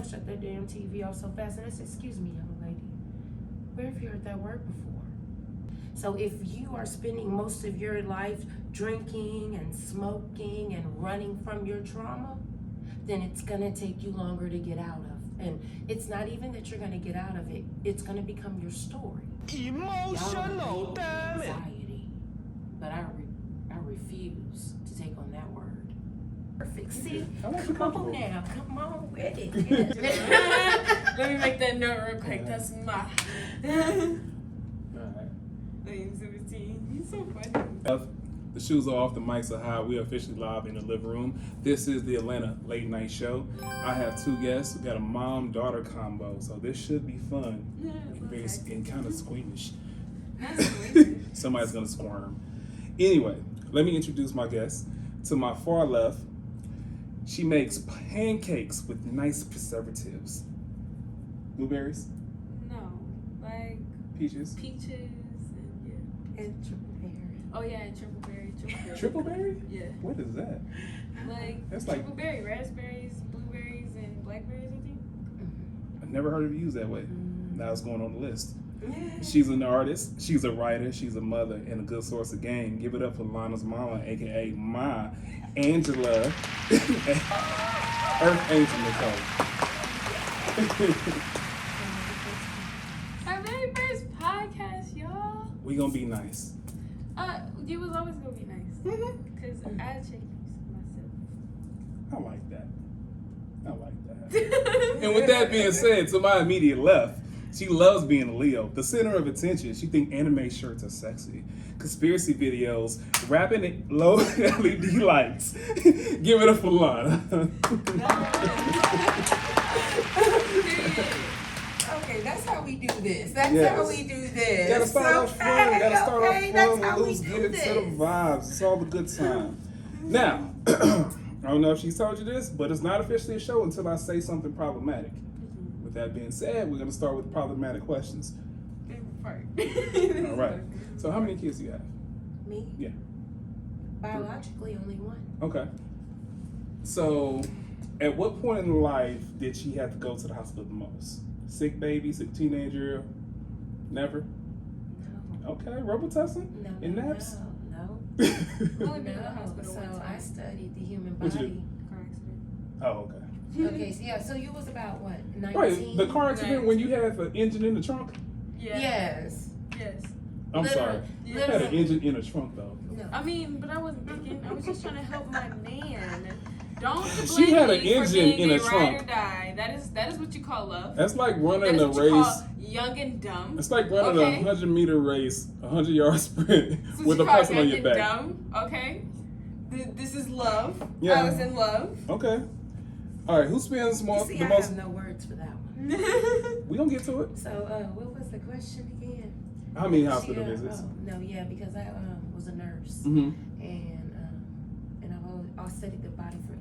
shut that damn TV off so fast. And I said, excuse me, young lady, where have you heard that word before? So if you are spending most of your life drinking and smoking and running from your trauma, then it's gonna take you longer to get out of. And it's not even that you're gonna get out of it, it's gonna become your story. Emotional, damn it. Anxiety. But I refuse to take on that word. Perfect. See, come on now, come on with it. Yes. Let me make that note real quick. That's my. Alright. 17. He's so funny. The shoes are off, the mics are high. We are officially live in the living room. This is the Atlanta Late Night Show. I have two guests. We got a mom-daughter combo, so this should be fun. And kind of squeamish. Somebody's gonna squirm. Anyway, let me introduce my guest. To my far left, she makes pancakes with nice preservatives. Blueberries? No, like Peaches? peaches and yeah. And triple berry. Oh yeah, and triple berry. Triple berry? Yeah. What is that? Like That's triple berry, raspberries, blueberries, and blackberries, I think. I've never heard of it used that way. Now it's going on the list. She's an artist, she's a writer, she's a mother, and a good source of game. Give it up for Lana's mama, aka Ma Angela, Earth Angel Nicole. My very first podcast, y'all. We gonna be nice. You was always gonna be nice. Cause I check myself. I like that. I like that. And with that being said, to my immediate left, she loves being a Leo, the center of attention. She think anime shirts are sexy. Conspiracy videos, rapping low LED lights. Give it up for Lana. Okay, that's how we do this. That's Yes. how we do this. Gotta start off fun. Gotta start off fun. That's how we Loose, do get into the this. vibes. It's all the good time. Now, I don't know if she's told you this, but it's not officially a show until I say something problematic. With that being said, we're gonna start with problematic questions. Favorite part. All right. So, how many kids do you have? Me? Yeah. Biologically, only one. Okay. So, at what point in life did she have to go to the hospital the most? Sick baby, sick teenager? Never? No. Okay. Robitussin? No. In naps? No. Only been in the hospital So one I time. studied the human What'd you body. Car accident. Oh, okay. Okay, so yeah, so you was about what, 19? Right, the car accident when you had the engine in the trunk? Yeah. Yes. Yes. I'm Literally. sorry. You had an Literally. engine in a trunk, though. No. I mean, but I wasn't thinking. I was just trying to help my man. Don't blame She had an me for engine being in a a ride or trunk. die. That is what you call love. That's like That running is a what you race. call young and dumb. It's like running Okay. a 100-meter race, a 100-yard sprint That's what with you a call person on young your and back. dumb. Okay. This is love. Yeah. I was in love. Okay. All right. Who spends You more, see, the I most? have no words for that one. We gonna get to it. So, what was the question again? How many hospital She, visits? no, yeah, because I was a nurse, Mm-hmm. and I've studied the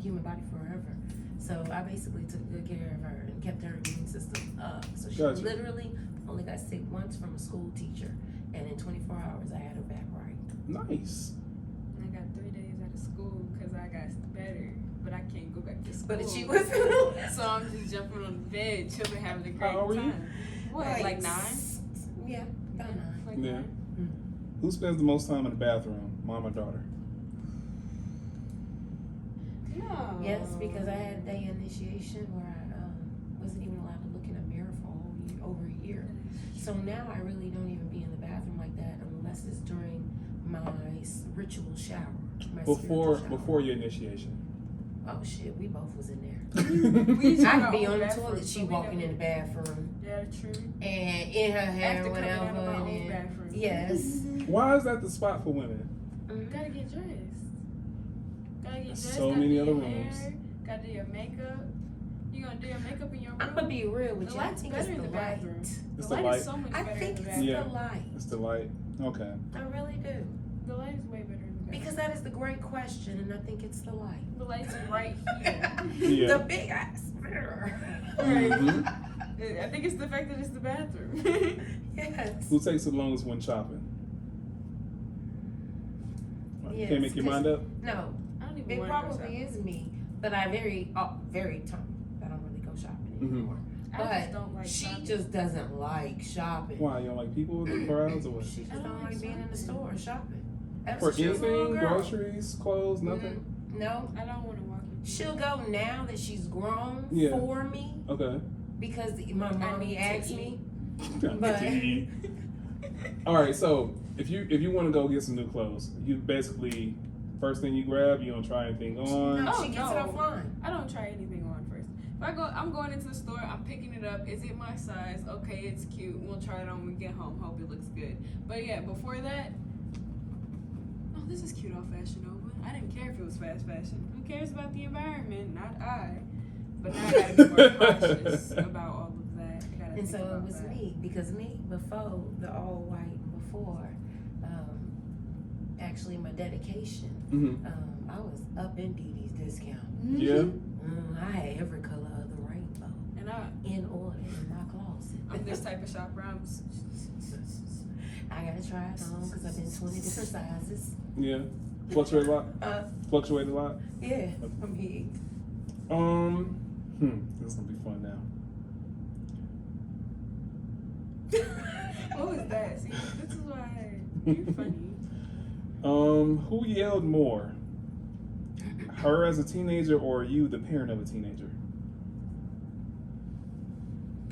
human body forever. So I basically took good care of her and kept her immune system up. So she Gotcha. literally only got sick once from a school teacher, and in 24 hours I had her back right. Nice. I got 3 days out of school because I got better, but I can't go back to school. But she was So I'm just jumping on the bed, chilling, having a great How old were you? time. What, like 9? Yeah, about 9. Like Yeah. 9? Who spends the most time in the bathroom, mom or daughter? No. Yes, because I had day initiation where I wasn't even allowed to look in a mirror for over a year. So now I really don't even be in the bathroom like that unless it's during my ritual shower. My spiritual shower. Before your initiation. Oh shit, we both was in there. We each I have could our be own on the bathroom, toilet, so she we walking never- in the bathroom Yeah, true. and in her hair After or coming out of whatever. our own And then, bathroom. yes. Why is that the spot for women? Gotta get dressed. Gotta get dressed. So gotta many do other your rooms. hair, gotta do your makeup. You gonna do your makeup in your room? I'm gonna be real with The you. I light's think it's better in the the light. bathroom. It's The the light light. is so much I better think in the it's bathroom. Yeah. the light. It's the light. Okay. I really do. The light is way better in the bathroom. Because that is the great question, and I think it's the light. The light's right here. Yeah. The big ass mirror. Mhm. I think it's the fact that it's the bathroom. Yes. Who takes the longest when chopping? You Yes, can't make your 'cause- mind up? No, I don't even it want to go probably shopping. is me, but I very I don't really go shopping anymore. I But just don't like she shopping. just doesn't like shopping. Why, you don't like people with the crowds or what? She just I don't don't like like being in the shopping. store shopping. Ever For since she was a little anything, girl. groceries, clothes, nothing? No. I don't want to walk with you. She'll go now that she's grown Yeah. for me Okay. because my mommy need to asked eat. me. But all right, so if you want to go get some new clothes, you basically first thing you grab, you don't try anything on. No, Oh, she gets it no. offline. I don't try anything on first. If I'm going into the store, I'm picking it up. Is it my size? Okay, it's cute. We'll try it on when we get home. Hope it looks good. But yeah, before that, oh, this is cute off Fashion Nova. I didn't care if it was fast fashion. Who cares about the environment? Not I. But now I gotta be more cautious about all of that. I gotta And think so about it was that. me, because me, before the all white, before actually my dedication, Mm-hmm. I was up in Dee Dee's discount. Yeah. I had every color of the rainbow And in order in my closet. I'm this type of shopper. I gotta try it on because I've been 20 different sizes. Yeah. Fluctuate a lot. Fluctuate a lot. Yeah, I'm big. This is gonna be fun now. What was that? See, this is why you're funny. Who yelled more? Her as a teenager or you, the parent of a teenager?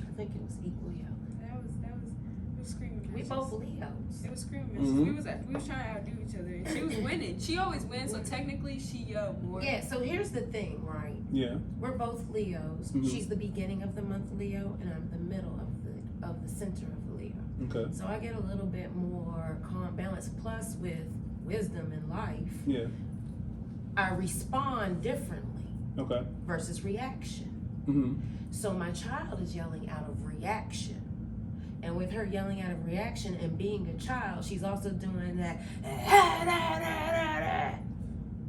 I think it was equal, yo. It was screaming. We both Leos. It was screaming. Mhm. We was trying to outdo each other, and she was winning. She always wins, so technically she yelled more. Yeah, so here's the thing, right? Yeah. We're both Leos. Mhm. She's the beginning of the month Leo, and I'm the middle of the center of the Leo. Okay. So I get a little bit more calm balance. Plus, with wisdom in life, Yeah. I respond differently Okay. versus reaction. Mm-hmm. So my child is yelling out of reaction. And with her yelling out of reaction and being a child, she's also doing that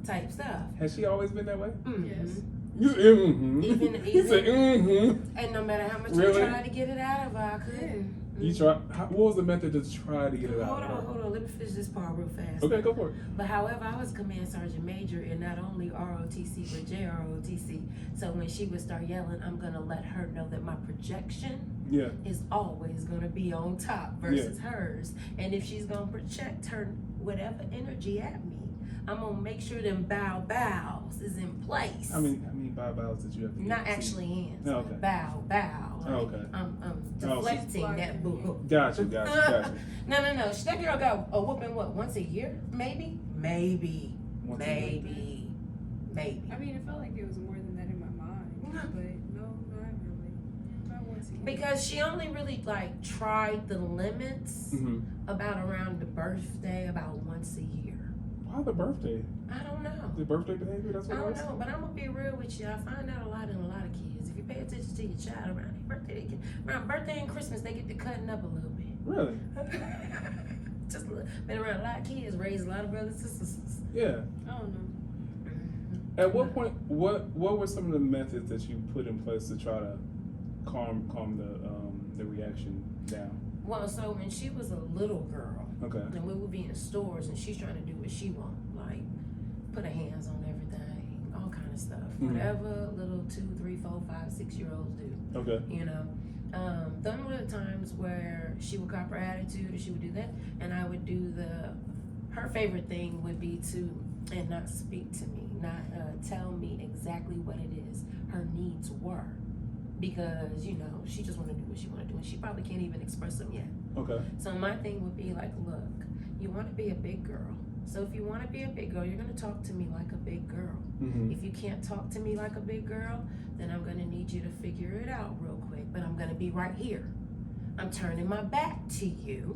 type stuff. Has she always been that way? Mhm. Yes. You mm-hmm. Even- You said mm-hmm. And no matter how much Really? I tried to get it out of her, I couldn't. You try. What was the method to try to get it out Hold of her? on, hold on. Let me finish this part real fast. Okay, go for it. But however, I was command sergeant major in not only ROTC but JROTC. So when she would start yelling, I'm gonna let her know that my projection Yeah. is always gonna be on top versus hers. And if she's gonna project her whatever energy at me, I'm gonna make sure them bows is in place. How many bows did you have to get? Not actually hands. Oh, okay. Bow. Oh, okay. I'm she's deflecting that blocking boo. Got you. No. That girl got a whooping once a year? Maybe. Once a year. Maybe. I mean, it felt like it was more than that in my mind, but no, not really. About once a year. Because she only really like tried the limits Mm-hmm. about around the birthday about once a year. Why the birthday? I don't know. The birthday behavior? That's I what it don't was? know, but I'm gonna be real with you. I find out a lot in a lot of kids. If you pay attention to your child around their birthday, around birthday and Christmas, they get to cutting up a little bit. Really? Just been around a lot of kids, raised a lot of brothers and sisters. Yeah. I don't know. At what point, what were some of the methods that you put in place to try to calm the reaction down? Well, so when she was a little girl, Okay. and we would be in stores, and she's trying to do what she want, like put her hands on everything, all kind of stuff, whatever little 2, 3, 4, 5, 6-year-olds do. Okay. You know, them were the times where she would cop her attitude, or she would do that, and I would do her favorite thing would be to, and not speak to me, not tell me exactly what it is her needs were. Because, you know, she just want to do what she want to do, and she probably can't even express them yet. Okay. So my thing would be like, look, you want to be a big girl. So if you want to be a big girl, you're going to talk to me like a big girl. Mm-hmm. If you can't talk to me like a big girl, then I'm going to need you to figure it out real quick. But I'm going to be right here. I'm turning my back to you.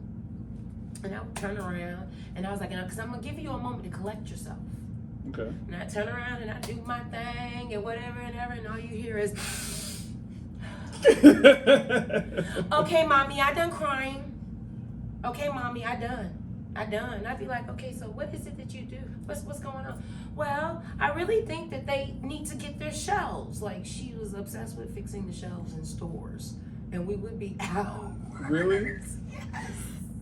And I would turn around, and I was like, because I'm going to give you a moment to collect yourself. Okay. And I turn around, and I do my thing, and whatever and ever, and all you hear is... Okay, mommy, I done crying. Okay, mommy, I done. I'd be like, okay, so what is it that you do? What's going on? Well, I really think that they need to get their shelves. Like, she was obsessed with fixing the shelves in stores, and we would be out. Really? Yes.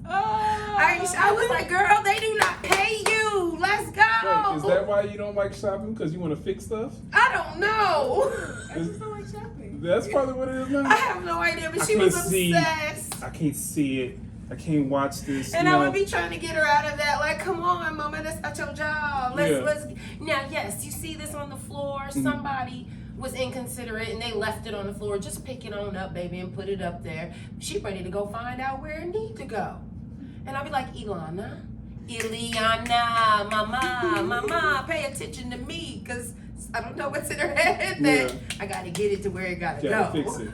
I was like, girl, they do not pay you. Let's go. Wait, is that why you don't like shopping? Because you want to fix stuff? I don't know. I just don't like shopping. That's probably what it is now. I have no idea, but I she was can't see- obsessed. I can't see it. I can't watch this. And you I know. would be trying to get her out of that. Like, come on, mama, that's not your job. Let's. Now, yes, you see this on the floor. Mm-hmm. Somebody was inconsiderate and they left it on the floor. Just pick it on up, baby, and put it up there. She ready to go find out where it need to go. And I'll be like, Ileana, mama, pay attention to me, because I don't know what's in her head that I got to get it to where it got to go. Fix it.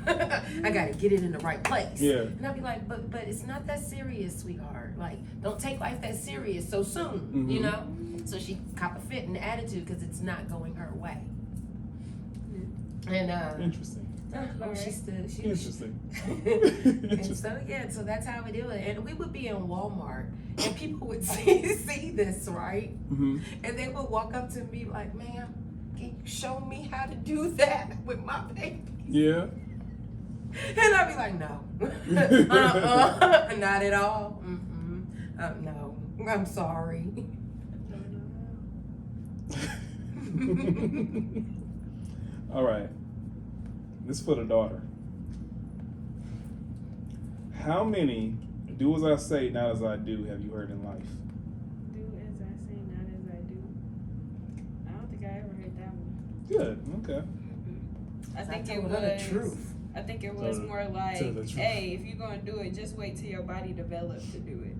I got to get it in the right place. Yeah. And I'll be like, but it's not that serious, sweetheart. Like, don't take life that serious so soon, you know? So she cop a fit and attitude because it's not going her way. And Interesting. Interesting. And so yeah, so that's how we do it. And we would be in Walmart, and people would see this, right? Mm-hmm. And they would walk up to me like, "Ma'am, can you show me how to do that with my baby?" Yeah. And I'd be like, "No, not at all. No, I'm sorry." All right. This for the daughter. How many do as I say, not as I do have you heard in life? Do as I say, not as I do. I don't think I ever heard that one. Good. Okay. I think I it told was. her the truth. I think it was Tell more the like, truth. hey, if you're gonna do it, just wait till your body develops to do it.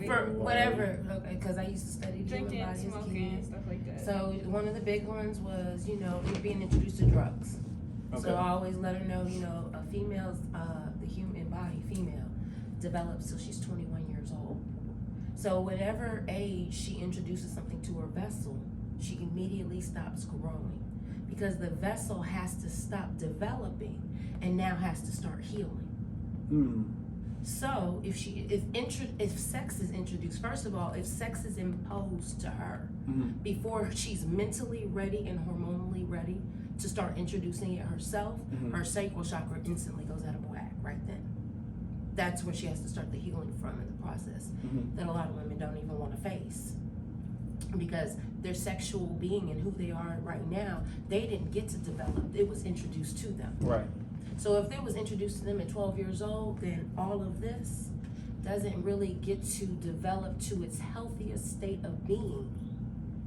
For whatever, okay, because I used to study the human Drinking, body as a smoking, kid. stuff like that. So one of the big ones was, you're being introduced to drugs. Okay. So I always let her know, a female's, the human body, female, develops till she's 21 years old. So whatever age she introduces something to her vessel, she immediately stops growing, because the vessel has to stop developing and now has to start healing. So if sex is introduced, first of all, if sex is imposed to her before she's mentally ready and hormonally ready to start introducing it herself, her sacral chakra instantly goes out of whack right then. That's where she has to start the healing from in the process that a lot of women don't even want to face, because their sexual being and who they are right now, they didn't get to develop. It was introduced to them. Right. So if it was introduced to them at 12 years old, then all of this doesn't really get to develop to its healthiest state of being,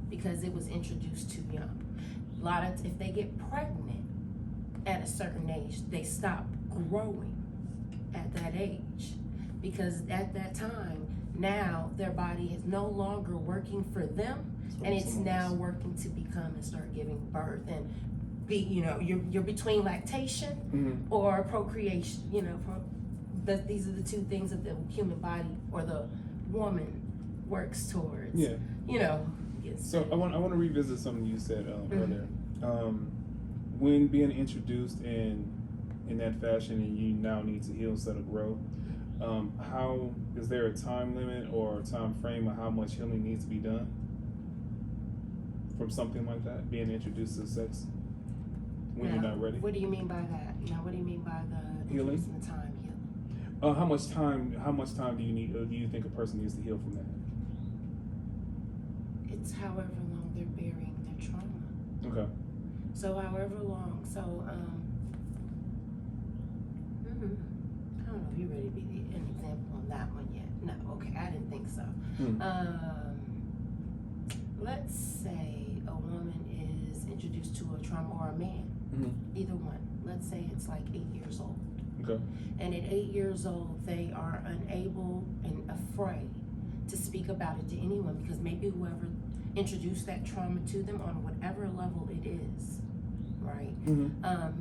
because it was introduced too young. If they get pregnant at a certain age, they stop growing at that age, because at that time, now their body is no longer working for them, and it's now working to become and start giving birth and you're between lactation or procreation. These are the two things that the human body or the woman works towards. Yeah. Yes. So I want to revisit something you said earlier. When being introduced in that fashion, and you now need to heal instead of grow, how is there a time limit or a time frame of how much healing needs to be done from something like that, being introduced to sex when you're not ready? What do you mean by that? What do you mean by the Healing? increase in the time healing? How much time do you need? Do you think a person needs to heal from that? It's however long they're burying their trauma. Okay. So however long. So I don't know if you're ready to be an example on that one yet. No, okay, I didn't think so. Let's say a woman is introduced to a trauma, or a man, either one. Let's say it's like 8 years old. Okay. And at 8 years old, they are unable and afraid to speak about it to anyone, because maybe whoever introduced that trauma to them on whatever level it is, right?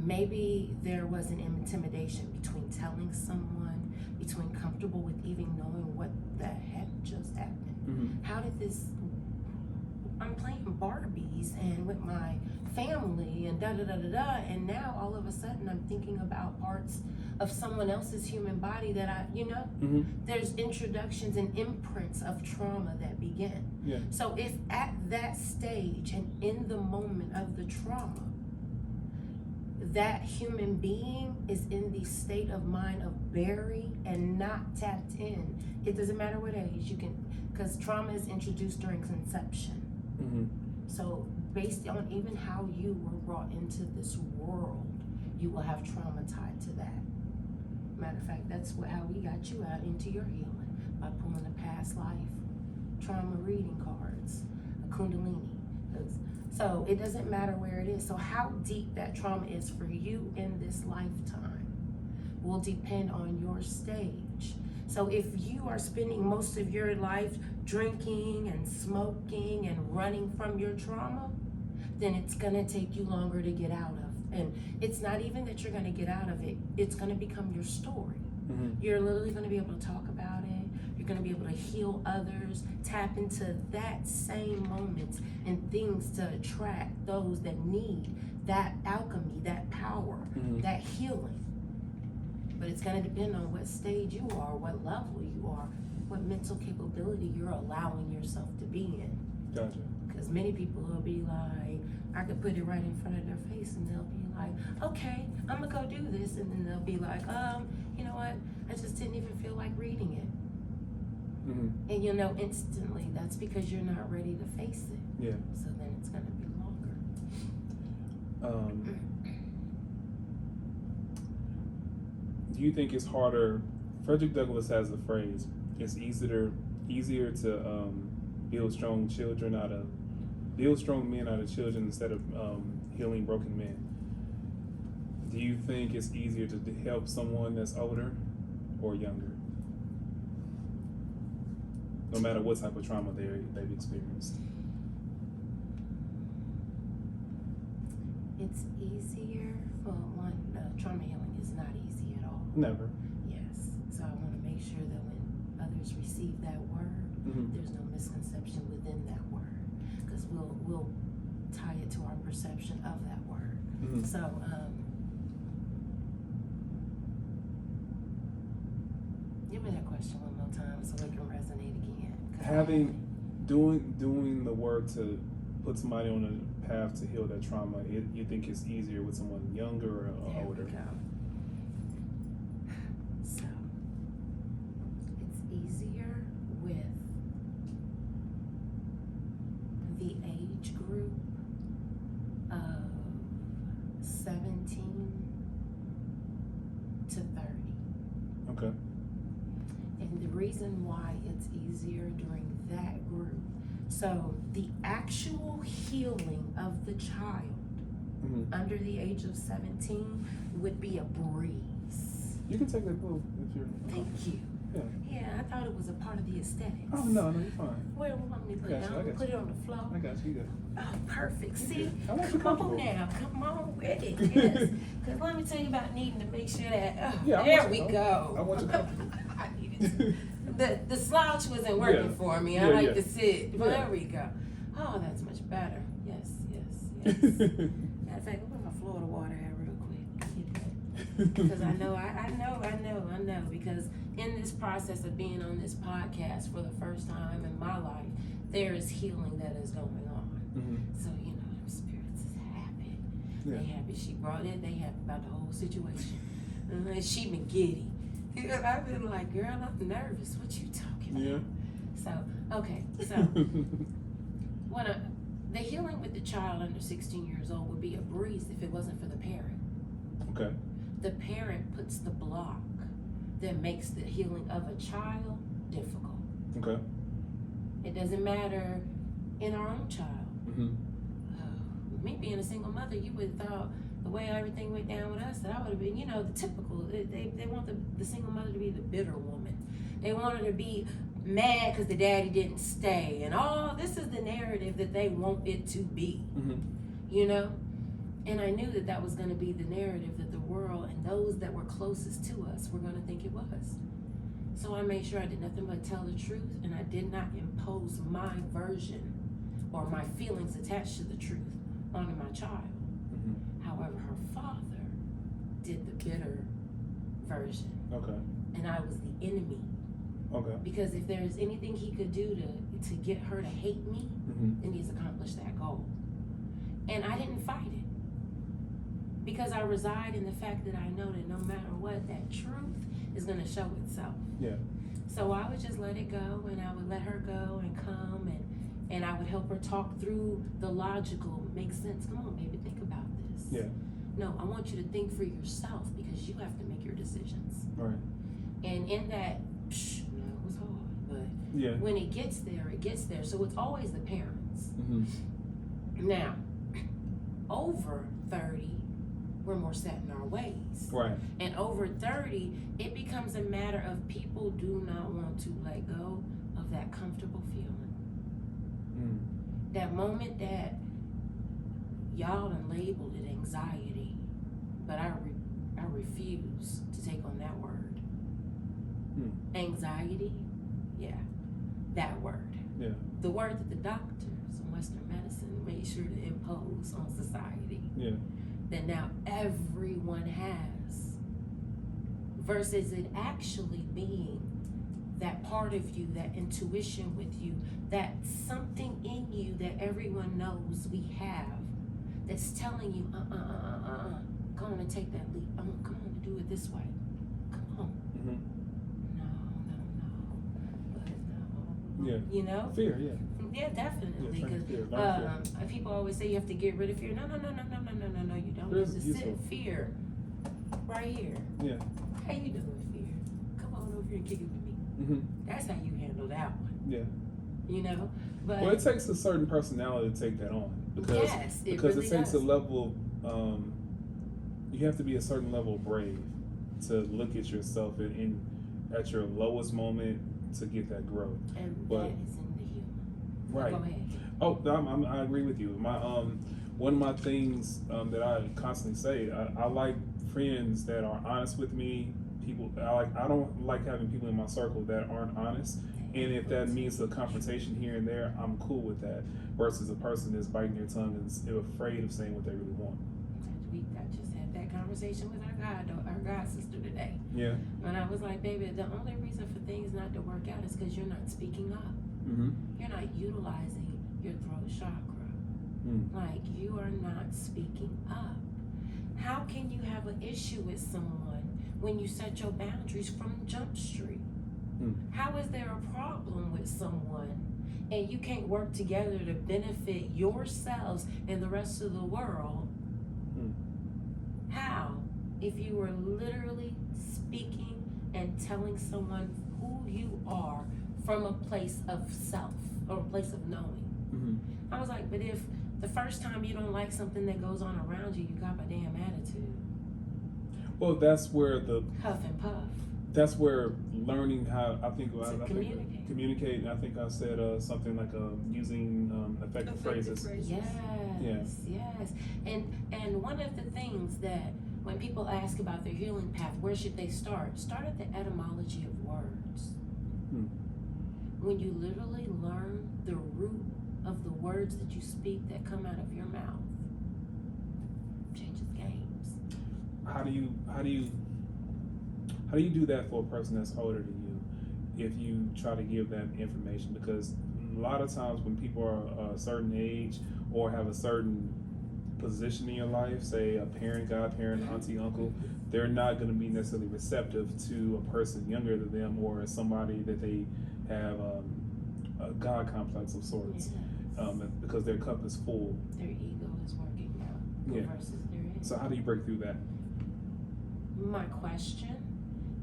Maybe there was an intimidation between telling someone, between comfortable with even knowing what the heck just happened. How did this, I'm playing Barbies and with my family and and now all of a sudden I'm thinking about parts of someone else's human body that there's introductions and imprints of trauma that begin. Yeah. So if at that stage and in the moment of the trauma, that human being is in the state of mind of buried and not tapped in. It doesn't matter what age you can, because trauma is introduced during conception. Mm-hmm. So based on even how you were brought into this world, you will have trauma tied to that. Matter of fact, that's how we got you out into your healing, by pulling the past life trauma reading cards, a kundalini. So it doesn't matter where it is. So how deep that trauma is for you in this lifetime will depend on your stage. So if you are spending most of your life drinking and smoking and running from your trauma, then it's gonna take you longer to get out of. And it's not even that you're gonna get out of it, it's gonna become your story. Mm-hmm. You're literally gonna be able to talk about it. You're gonna be able to heal others, tap into that same moments and things to attract those that need that alchemy, that power, that healing. But it's gonna depend on what stage you are, what level you are, what mental capability you're allowing yourself to be in. Gotcha. Because many people will be like, I could put it right in front of their face and they'll be like, okay, I'm gonna go do this. And then they'll be like, you know what? I just didn't even feel like reading it. Mm-hmm. And you'll know instantly that's because you're not ready to face it. Yeah. So then it's gonna be longer. Do you think it's harder? Frederick Douglass has a phrase: "It's easier to build strong men out of children instead of healing broken men." Do you think it's easier to help someone that's older or younger, no matter what type of trauma they've experienced? It's easier. Well, one, trauma healing is not easy at all. Never. Yes. So I want to make sure that when others receive that word, there's no misconception within that word, because we'll tie it to our perception of that word. So give me that question one more time so it can resonate again. Doing the work to put somebody on a path to heal that trauma, you think it's easier with someone younger or older? We go. So it's easier with the age group of 17 to 30. Okay. And the reason why it's easier during that group, so the actual healing of the child under the age of 17 would be a breeze. You can take that book if you're. Thank you. Yeah. Yeah, I thought it was a part of the aesthetics. Oh no, you're fine. Where do you want me to put I it? got you, I'm I gonna got put you. it on the floor. I got you. Oh, perfect. See, I want you come on comfortable. now, come on with it. Yes, because let me tell you about needing to make sure that. Yeah, There we go. I want you comfortable. I needed to. The slouch wasn't working for me. I like to sit. Well, there we go. Oh, that's much better. Yes. Matter of fact, we'll put my Florida water out real quick. Because I know. Because in this process of being on this podcast for the first time in my life, there is healing that is going on. So, them spirits is happy. Yeah. They happy she brought it. They happy about the whole situation. And she been giddy. I've been like, girl, I'm nervous. What you talking about? Yeah. So, okay. So, the healing with the child under 16 years old would be a breeze if it wasn't for the parent. Okay. The parent puts the block that makes the healing of a child difficult. Okay. It doesn't matter in our own child. Me being a single mother, you would have thought the way everything went down with us, that I would have been, the typical. They want the single mother to be the bitter woman. They want her to be mad because the daddy didn't stay, and all this is the narrative that they want it to be. And I knew that was going to be the narrative that the world and those that were closest to us were going to think it was. So I made sure I did nothing but tell the truth, and I did not impose my version or my feelings attached to the truth onto my child. However, her father did the bitter version. Okay. And I was the enemy. Okay. Because if there's anything he could do to get her to hate me, then he's accomplished that goal. And I didn't fight it. Because I reside in the fact that I know that no matter what, that truth is going to show itself. Yeah. So I would just let it go, and I would let her go and come, and I would help her talk through the logical, make sense. Come on, baby, think about this. Yeah. No, I want you to think for yourself because you have to make your decisions. Right. And in that, it was hard, but Yeah. when it gets there, it gets there. So it's always the parents. Mm-hmm. Now, over 30, we're more set in our ways. Right. And over 30, it becomes a matter of people do not want to let go of that comfortable feeling. That moment that y'all done labeled it anxiety, but I refuse to take on that word. Anxiety, yeah, that word. Yeah. The word that the doctors in Western medicine made sure to impose on society. Yeah. That now everyone has, versus it actually being that part of you, that intuition with you, that something in you that everyone knows we have, that's telling you, go on and take that leap. Come on and do it this way. Come on. Mm-hmm. No. Yeah. You know? Fear. Yeah. Yeah, definitely. Yeah, Because fear. people always say you have to get rid of fear. No, you don't. Fear's You have to useful. sit fear right here. Yeah. How you doing, fear? Come on over here and kick it with me. Mm-hmm. That's how you handle that one. Yeah. You know? But Well, it takes a certain personality to take that on because yes, it because really it takes does. a level. You have to be a certain level of brave to look at yourself in at your lowest moment to get that growth. And But- that is in the human. Right. Go ahead. Oh, I agree with you. My one of my things that I constantly say, I like friends that are honest with me. People, I don't like having people in my circle that aren't honest. And if that means a confrontation here and there, I'm cool with that. Versus a person that's biting their tongue and is afraid of saying what they really want. I just had that conversation with our god sister today. Yeah. And I was like, baby, the only reason for things not to work out is because you're not speaking up. Mm-hmm. You're not utilizing your throat chakra. Like, you are not speaking up. How can you have an issue with someone when you set your boundaries from Jump Street? How is there a problem with someone and you can't work together to benefit yourselves and the rest of the world? How? If you were literally speaking and telling someone who you are from a place of self or a place of knowing. I was like, but if the first time you don't like something that goes on around you, you got a damn attitude. Well, that's where Huff and puff. that's where learning how Communicate. I think I said something like using effective phrases. Yes. And one of the things that when people ask about their healing path, where should they start? Start at the etymology of words. When you literally learn the root of the words that you speak that come out of your mouth, changes games. How do you do that for a person that's older than you if you try to give them information? Because a lot of times when people are a certain age or have a certain position in your life, say a parent, godparent, auntie, uncle, they're not going to be necessarily receptive to a person younger than them or somebody that they have a God complex of sorts, because their cup is full. Their ego is working now versus their ego. So how do you break through that? My question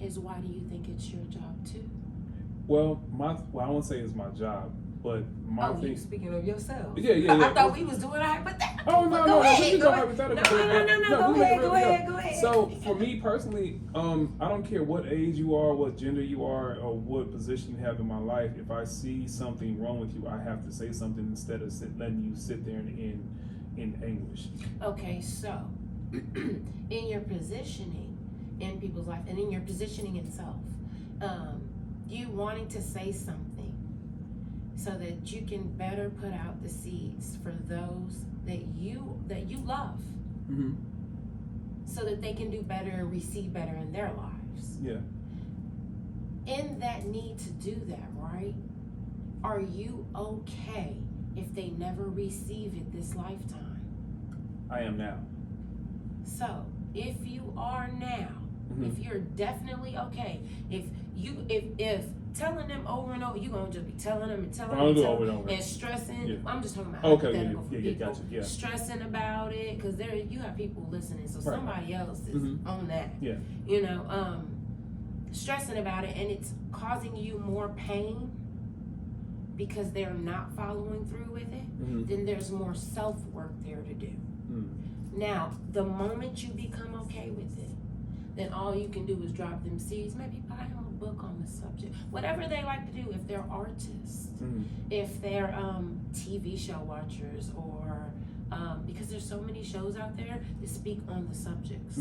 is, why do you think it's your job too? Well, I won't say it's my job, but my thing. You speaking of yourself? Yeah. I thought we was doing a hypothetical. Oh no, Go ahead. we go hypothetical. No. Go ahead. So for me personally, I don't care what age you are, what gender you are, or what position you have in my life. If I see something wrong with you, I have to say something instead of letting you sit there in anguish. Okay, so in your positioning in people's life and in your positioning itself, you wanting to say something so that you can better put out the seeds for those that you love, so that they can do better and receive better in their lives. Yeah. In that need to do that, right? Are you okay if they never receive it this lifetime? I am now. So if you are now, if you're definitely okay, if telling them over and over, you're gonna just be telling them and telling them and stressing. Yeah. I'm just talking about Okay, hypothetical for people. Gotcha, yeah. Stressing about it because you have people listening, so somebody else is on that. Yeah. You know, stressing about it, and it's causing you more pain because they're not following through with it. Then there's more self work there to do. Now, the moment you become okay with it, then all you can do is drop them seeds. Maybe buy them a book on the subject. Whatever they like to do. If they're artists, if they're TV show watchers, or because there's so many shows out there that speak on the subjects.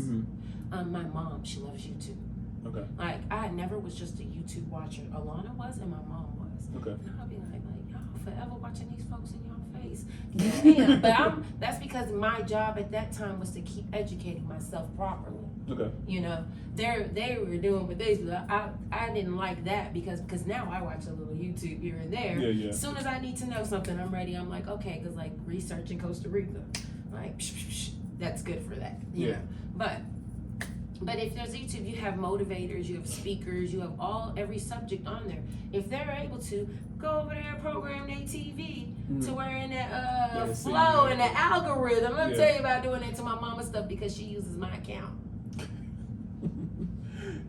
My mom, she loves YouTube. Okay. Like, I never was just a YouTube watcher. Alana was, and my mom was. Okay. And I'll be like, y'all forever watching these folks in y'all face. Yeah, but that's because my job at that time was to keep educating myself properly. Okay. You know, they were doing what they do. I didn't like that because now I watch a little YouTube here and there. Yeah. As soon as I need to know something, I'm ready. I'm like, okay, because like research in Costa Rica, like that's good for that. You know, But if there's YouTube, you have motivators, you have speakers, you have every subject on there. If they're able to go over there and program their TV to where in that flow and the algorithm, let me tell you about doing that to my mama stuff because she uses my account.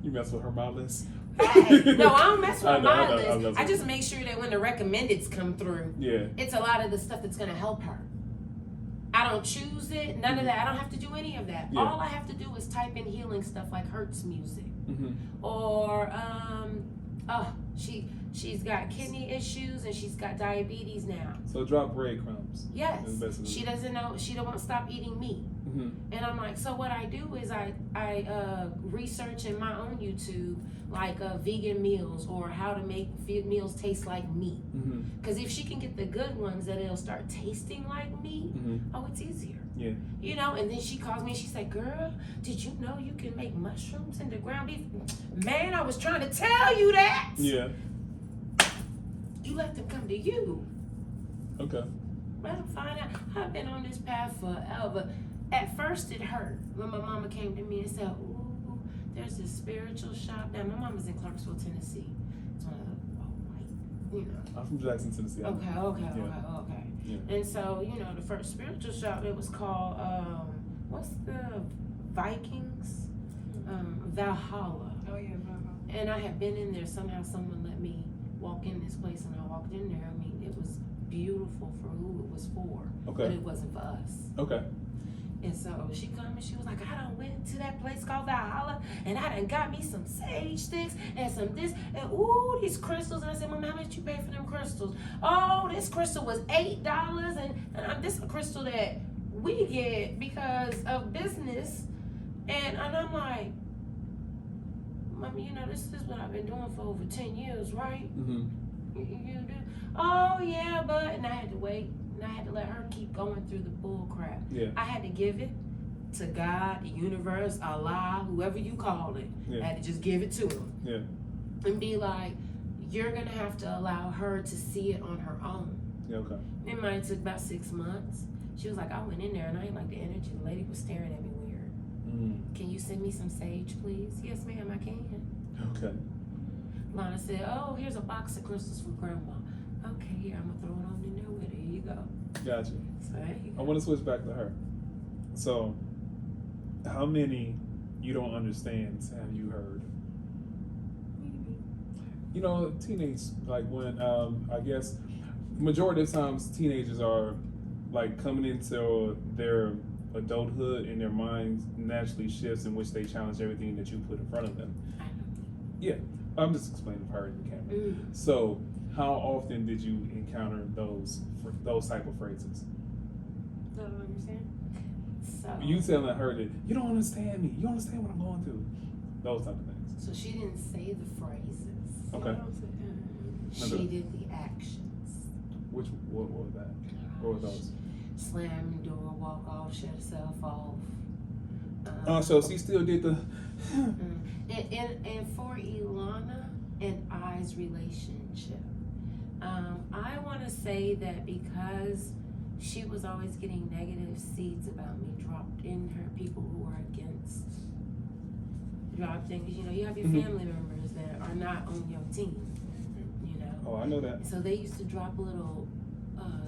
You mess with her my list? Hey, no, I don't mess with my list. I I just make sure that when the recommendeds come through, it's a lot of the stuff that's going to help her. I don't choose it, none of that. I don't have to do any of that. All I have to do is type in healing stuff like Hertz music. Or, she's got kidney issues and she's got diabetes now. So drop breadcrumbs. Yes. She doesn't know, she don't want to stop eating meat. And I'm like, so what I do is I research in my own YouTube, like vegan meals or how to make meals taste like meat. Because if she can get the good ones that it'll start tasting like meat, it's easier. Yeah. You know, and then she calls me and she's like, girl, did you know you can make mushrooms into ground beef? Man, I was trying to tell you that. Yeah. You let them come to you. Okay. Let them find out. I've been on this path forever. At first it hurt when my mama came to me and said, ooh, there's this spiritual shop. Now, my mama's in Clarksville, Tennessee. It's one of the white, you know. I'm from Jackson, Tennessee. Okay. Yeah. And so, you know, the first spiritual shop, it was called, what's the Vikings? Valhalla. Oh, yeah, Valhalla. And I had been in there. Somehow someone let me walk in this place, and I walked in there. I mean, it was beautiful for who it was for. Okay. But it wasn't for us. Okay. And so she come and she was like, I done went to that place called Valhalla and I done got me some sage sticks and some this and ooh, these crystals. And I said, Mom, how much you pay for them crystals? Oh, this crystal was $8 and this is a crystal that we get because of business. And I'm like, Mommy, you know, this is what I've been doing for over 10 years, right? You do? Oh, yeah, but, and I had to wait. And I had to let her keep going through the bull crap. Yeah. I had to give it to God, the universe, Allah, whoever you call it. Yeah. I had to just give it to him. Yeah. And be like, you're going to have to allow her to see it on her own. Yeah, okay. It might have took about 6 months. She was like, I went in there and I didn't like the energy. The lady was staring at me weird. Can you send me some sage, please? Yes, ma'am, I can. Okay. Lana said, oh, here's a box of crystals for Grandma. Okay, here, I'm going to throw it on in there with her. Here you go. Gotcha. So, there you go. I want to switch back to her. So, how many you don't understand have you heard? You know, teenage, like when, I guess, majority of times teenagers are like coming into their adulthood and their minds naturally shifts in which they challenge everything that you put in front of them. Yeah, I'm just explaining for her in the camera. So, how often did you encounter those type of phrases? I don't understand. So You telling her that you don't understand me, you don't understand what I'm going through, those type of things. So she didn't say the phrases. Okay. She did the actions. What was that? What were those? Slam the door, walk off, shut herself off. So she still did the. And for Ilana and I's relationship, I want to say that because she was always getting negative seeds about me dropped in her, people who are against, dropped in, because you know, you have your family members that are not on your team, you know. Oh, I know that. So they used to drop little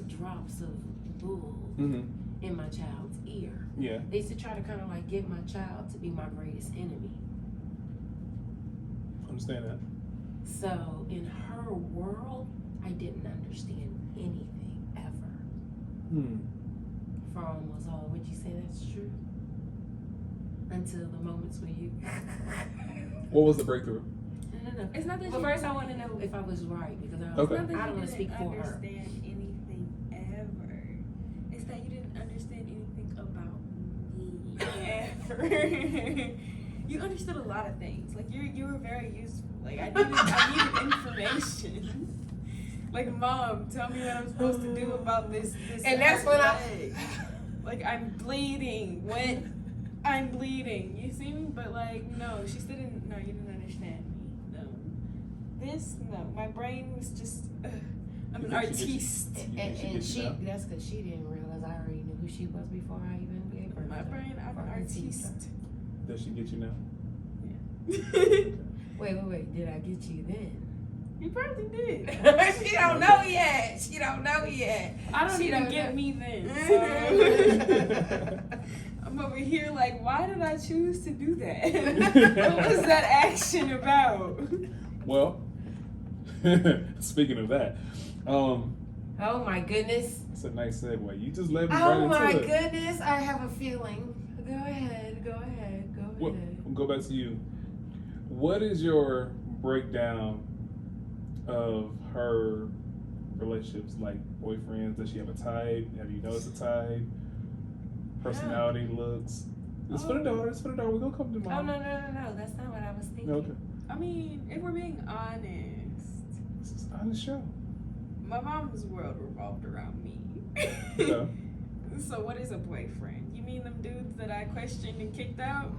drops of bull in my child's ear. Yeah. They used to try to kind of like get my child to be my greatest enemy. Understand that. So in her world, I didn't understand anything ever. From was all, would you say that's true? Until the moments when you. What was the breakthrough? No. It's not that But you first, I want to know if I was right because I, Okay. It's not that I you don't want to didn't speak for her. understand anything ever. It's that you didn't understand anything about me ever. You understood a lot of things. Like you were very useful. Like I needed information. Like, Mom, tell me what I'm supposed to do about this And that's when leg. Like I'm bleeding. When I'm bleeding. You see me? But like no, she still didn't. No, you didn't understand me. No. My brain was just. I'm an artiste. And she, that's because she didn't realize I already knew who she was before I even gave her. My brain, I'm an artiste. Does she get you now? Wait. Did I get you then? You probably did. She don't know yet. She don't know yet. I don't She even don't get know. me then. So. I'm over here like, why did I choose to do that? What was that action about? Well, speaking of that, Oh my goodness. it's a nice segue. You just led me Oh right my into it. goodness. I have a feeling. Go ahead. What, go back to you. What is your breakdown of her relationships, like boyfriends? Does she have a type? Have you noticed a type? Personality, looks. It's for the daughter. It's for the daughter. We're gonna come to mom. Oh no. That's not what I was thinking. Okay. I mean, if we're being honest, This is on the show. my mom's world revolved around me. Yeah. So what is a boyfriend? You mean them dudes that I questioned and kicked out?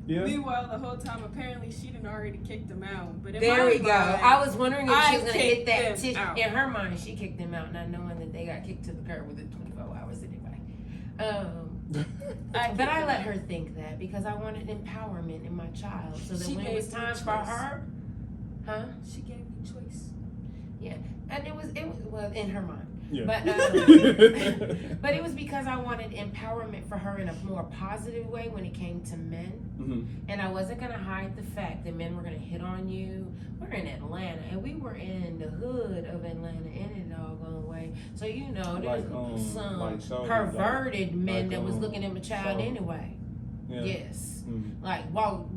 Yeah. Meanwhile, the whole time, apparently she done already kicked them out. But in There my we go. mind, I was wondering if she was I gonna hit kicked that them tick. out. In her mind, she kicked them out, not knowing that they got kicked to the curb within 24 hours anyway. But I let her think that because I wanted empowerment in my child, so that She when it was gave me time for choice. her, She gave me choice. and it was well in her mind. Yeah. But it was because I wanted empowerment for her in a more positive way when it came to men. And I wasn't going to hide the fact that men were going to hit on you. We're in Atlanta, and we were in the hood of Atlanta in a doggone way. So, you know, there's some perverted men that was looking at my child anyway. Yeah. Yes. Mm-hmm. Like, well,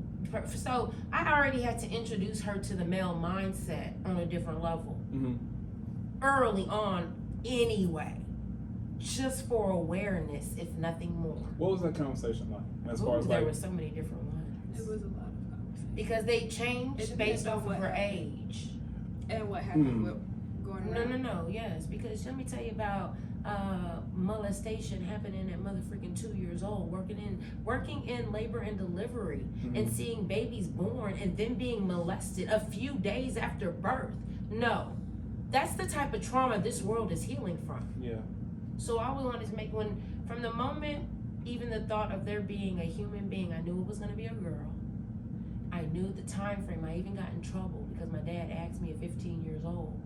so I already had to introduce her to the male mindset on a different level early on anyway, just for awareness, if nothing more. What was that conversation like? As Ooh, far as there like, were so many different ones. It was a lot of conversation. Because they changed It based depends on off of what her happened. age. And what happened with going around? No, yes, because let me tell you about molestation happening at mother freaking 2 years old, working in labor and delivery, and seeing babies born and then being molested a few days after birth. No, that's the type of trauma this world is healing from. yeah. So all we wanted to make from the moment, even the thought of there being a human being, I knew it was going to be a girl. I knew the time frame. I even got in trouble because my dad asked me at 15 years old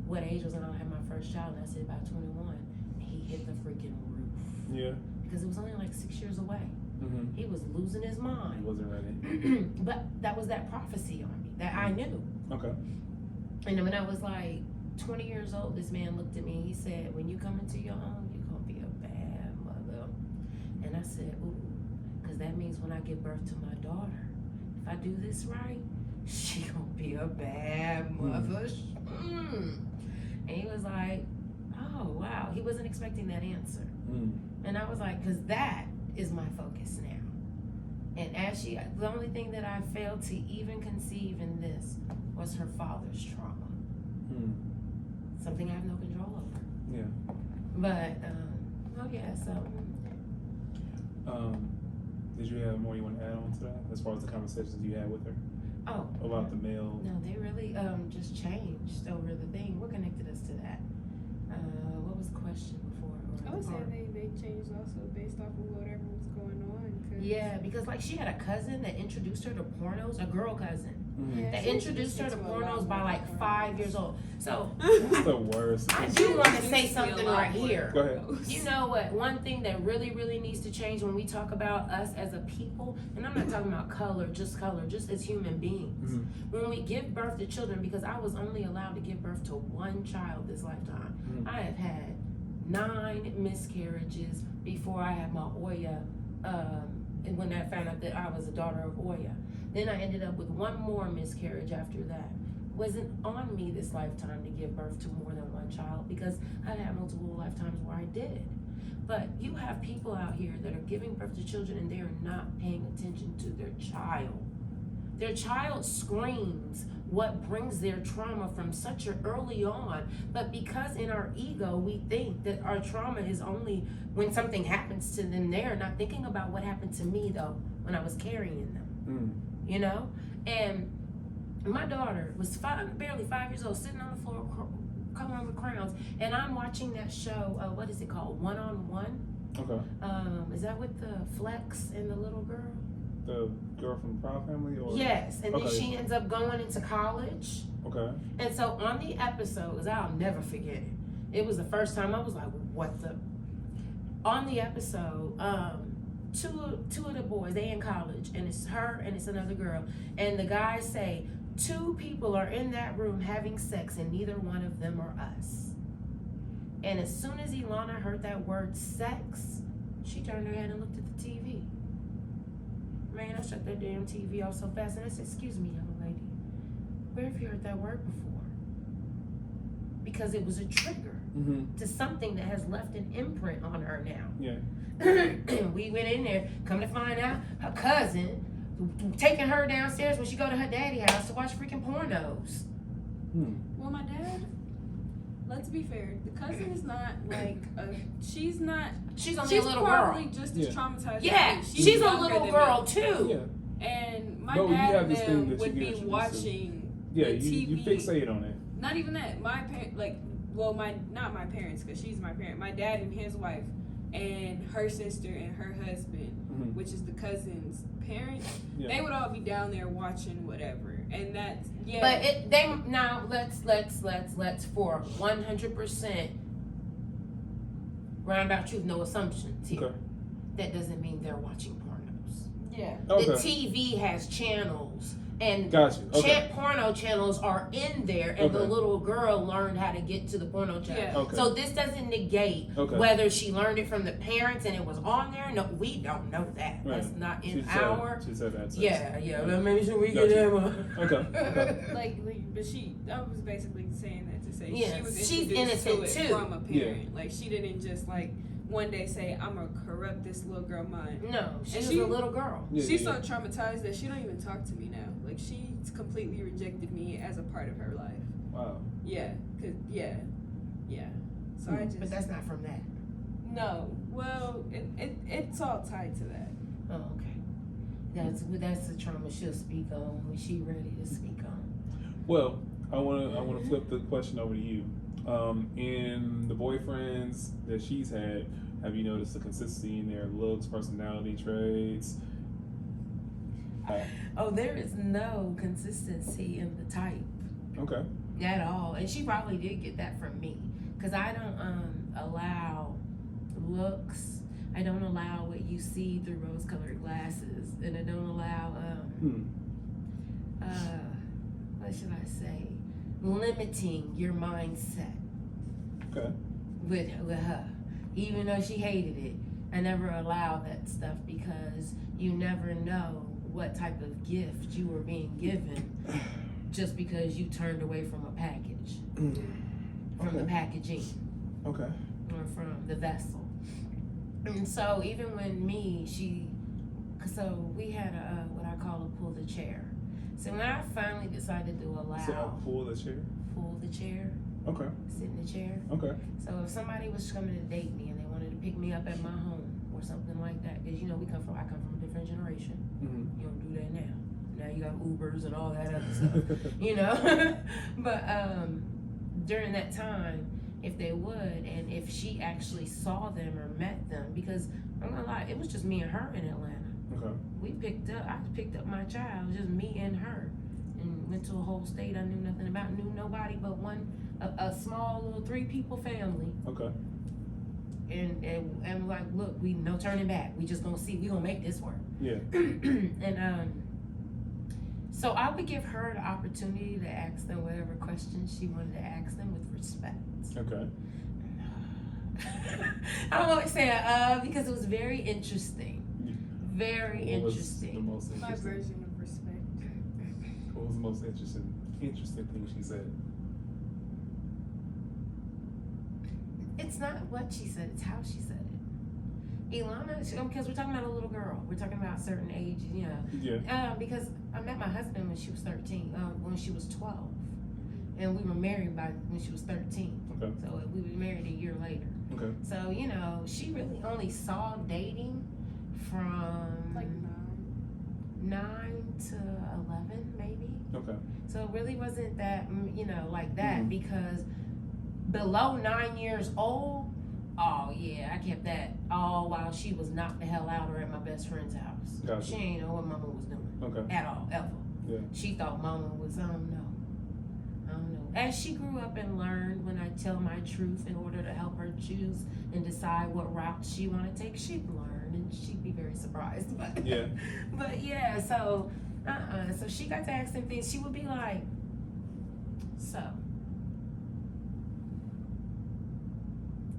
what age was I going to have my first child, and I said about 21. And he hit the freaking roof. Yeah. Because it was only like 6 years away. Mm-hmm. He was losing his I mind. wasn't ready. But that was that prophecy on me that I knew. Okay. And then when I was like 20 years old, this man looked at me and he said, when you come into your home, you're going to be a bad mother. And I said, ooh, because that means when I give birth to my daughter, if I do this right, she going to be a bad mother. And he was like, oh, wow. He wasn't expecting that answer. And I was like, because that is my focus now. And as the only thing that I failed to even conceive in this was her father's trauma. Something I have no control over. Yeah. But, oh yeah, so. Did you have more you want to add on to that as far as the conversations you had with her Oh. about the male? No, they really just changed over the thing. What connected us to that? What was the question before? I would say they changed also based off of whatever was going on. Yeah, because like she had a cousin that introduced her to pornos, a girl cousin. Mhm. That introduced her to pornos by like 5 years old. So It's the worst. I do want to say something right here. Go ahead. You know what? One thing that really, really needs to change when we talk about us as a people, and I'm not talking about color, just as human beings. Mhm. When we give birth to children, because I was only allowed to give birth to one child this lifetime, Mhm. I have had 9 miscarriages before I had my Oya, and when I found out that I was a daughter of Oya. Then I ended up with 1 more miscarriage after that. Wasn't on me this lifetime to give birth to more than 1 child because I had multiple lifetimes where I did. But you have people out here that are giving birth to children and they are not paying attention to their child. Their child screams what brings their trauma from such an early on. But because in our ego, we think that our trauma is only when something happens to them. They're not thinking about what happened to me though, when I was carrying them, you know? And my daughter was barely 5 years old, sitting on the floor, coloring with crayons. And I'm watching that show, what is it called? One-on-One? Okay. Is that with the Flex and the little girl? The girl from the Proud Family? Or? Yes, and then Okay. she ends up going into college. Okay. And so on the episodes, I'll never forget it. It was the first time I was like, what the? On the episode, two of the boys, they in college, and it's her and it's another girl. And the guys say, 2 people are in that room having sex and neither one of them are us. And as soon as Ilana heard that word sex, she turned her head and looked at the TV. Man, I shut that damn TV off so fast and I said, excuse me, young lady, where have you heard that word before? Because it was a trigger to something that has left an imprint on her now. Yeah. We went in there, come to find out, her cousin taking her downstairs when she go to her daddy house to watch freaking pornos. Well, my dad, let's be fair, the cousin is not like she's only a little probably girl. just as traumatized Yeah, as me. she's a younger little than girl me. too. Yeah. And my But you dad have and this thing them that you would get be introduced to. watching Yeah, the you TV. fixate on it. Not even that. My parent, not my parents, because she's my parent. My dad and his wife, and her sister and her husband, which is the cousin's parents. Yeah. They would all be down there watching whatever, and that's But now let's for 100% roundabout truth, no assumptions here. Okay. That doesn't mean they're watching pornos. Yeah. Okay. The TV has channels, and Gotcha. Okay. porno channels are in there, and the Okay. little girl learned how to get to the porno channel. Yeah. Okay. So this doesn't negate Okay. whether she learned it from the parents and it was on there. No, we don't know that. Right. That's not in She our. said that. Yeah. Let me sure we Gotcha. get that one. Okay. But I was basically saying that to say Yeah, she was she's introduced to innocent it too. from a parent. Like she didn't just like one day say, I'm gonna corrupt this little girl mind. No, she And was a little girl. Yeah, She's yeah, so traumatized that she don't even talk to me now. Like she's completely rejected me as a part of her life. Wow. Yeah, yeah. So I just But that's not from that. no. Well, it's all tied to that. Oh, okay. That's the trauma she'll speak on when she's ready to speak on. Well, I wanna flip the question over to you. In the boyfriends that she's had, have you noticed the consistency in their looks, personality traits? Oh, there is no consistency in the type Okay. at all, and she probably did get that from me, because I don't allow looks. I don't allow what you see through rose-colored glasses, and I don't allow what should I say? Limiting your mindset. Okay. With her, even though she hated it, I never allowed that stuff because you never know what type of gift you were being given just because you turned away from a package, from the packaging, Okay. or from the vessel. And so even when we had what I call a pull the chair. So when I finally decided to allow So pull the chair. pull the chair, Okay. sit in the chair. Okay. So if somebody was coming to date me and they wanted to pick me up at my home or something like that, because I come from a different generation. Mm-hmm. You don't do that now. Now you got Ubers and all that other stuff, But during that time, if they would, and if she actually saw them or met them, because I'm gonna lie, it was just me and her in Atlanta. Okay. I picked up my child, just me and her, and went to a whole state I knew nothing about, knew nobody but a small little 3 people family. Okay. And like, look, we no turning back. We just gonna see, we gonna make this work. Yeah. And so I would give her the opportunity to ask them whatever questions she wanted to ask them with respect. Okay. I don't always say because it was very interesting. Very What was interesting. the most My interesting? version of respect. What was the most interesting thing she said? It's not what she said, it's how she said it. Ilana, because we're talking about a little girl. We're talking about certain age, you know. Yeah. Because I met my husband when she was 13, when she was 12. And we were married when she was 13. Okay. So we were married a year later. Okay. So, you know, she really only saw dating from Like 9 to 11, maybe. Okay. So it really wasn't that, you know, like that, Mhm. because below 9 years old, oh yeah, I kept that all while she was knocked the hell out or at my best friend's house. Gotcha. She ain't know what mama was doing Okay. at all, ever. Yeah. She thought mama was, I don't know. As she grew up and learned, when I tell my truth in order to help her choose and decide what route she want to take, she'd learn, and she'd be very surprised. But Yeah. but yeah, so so she got to ask them things. She would be like, so.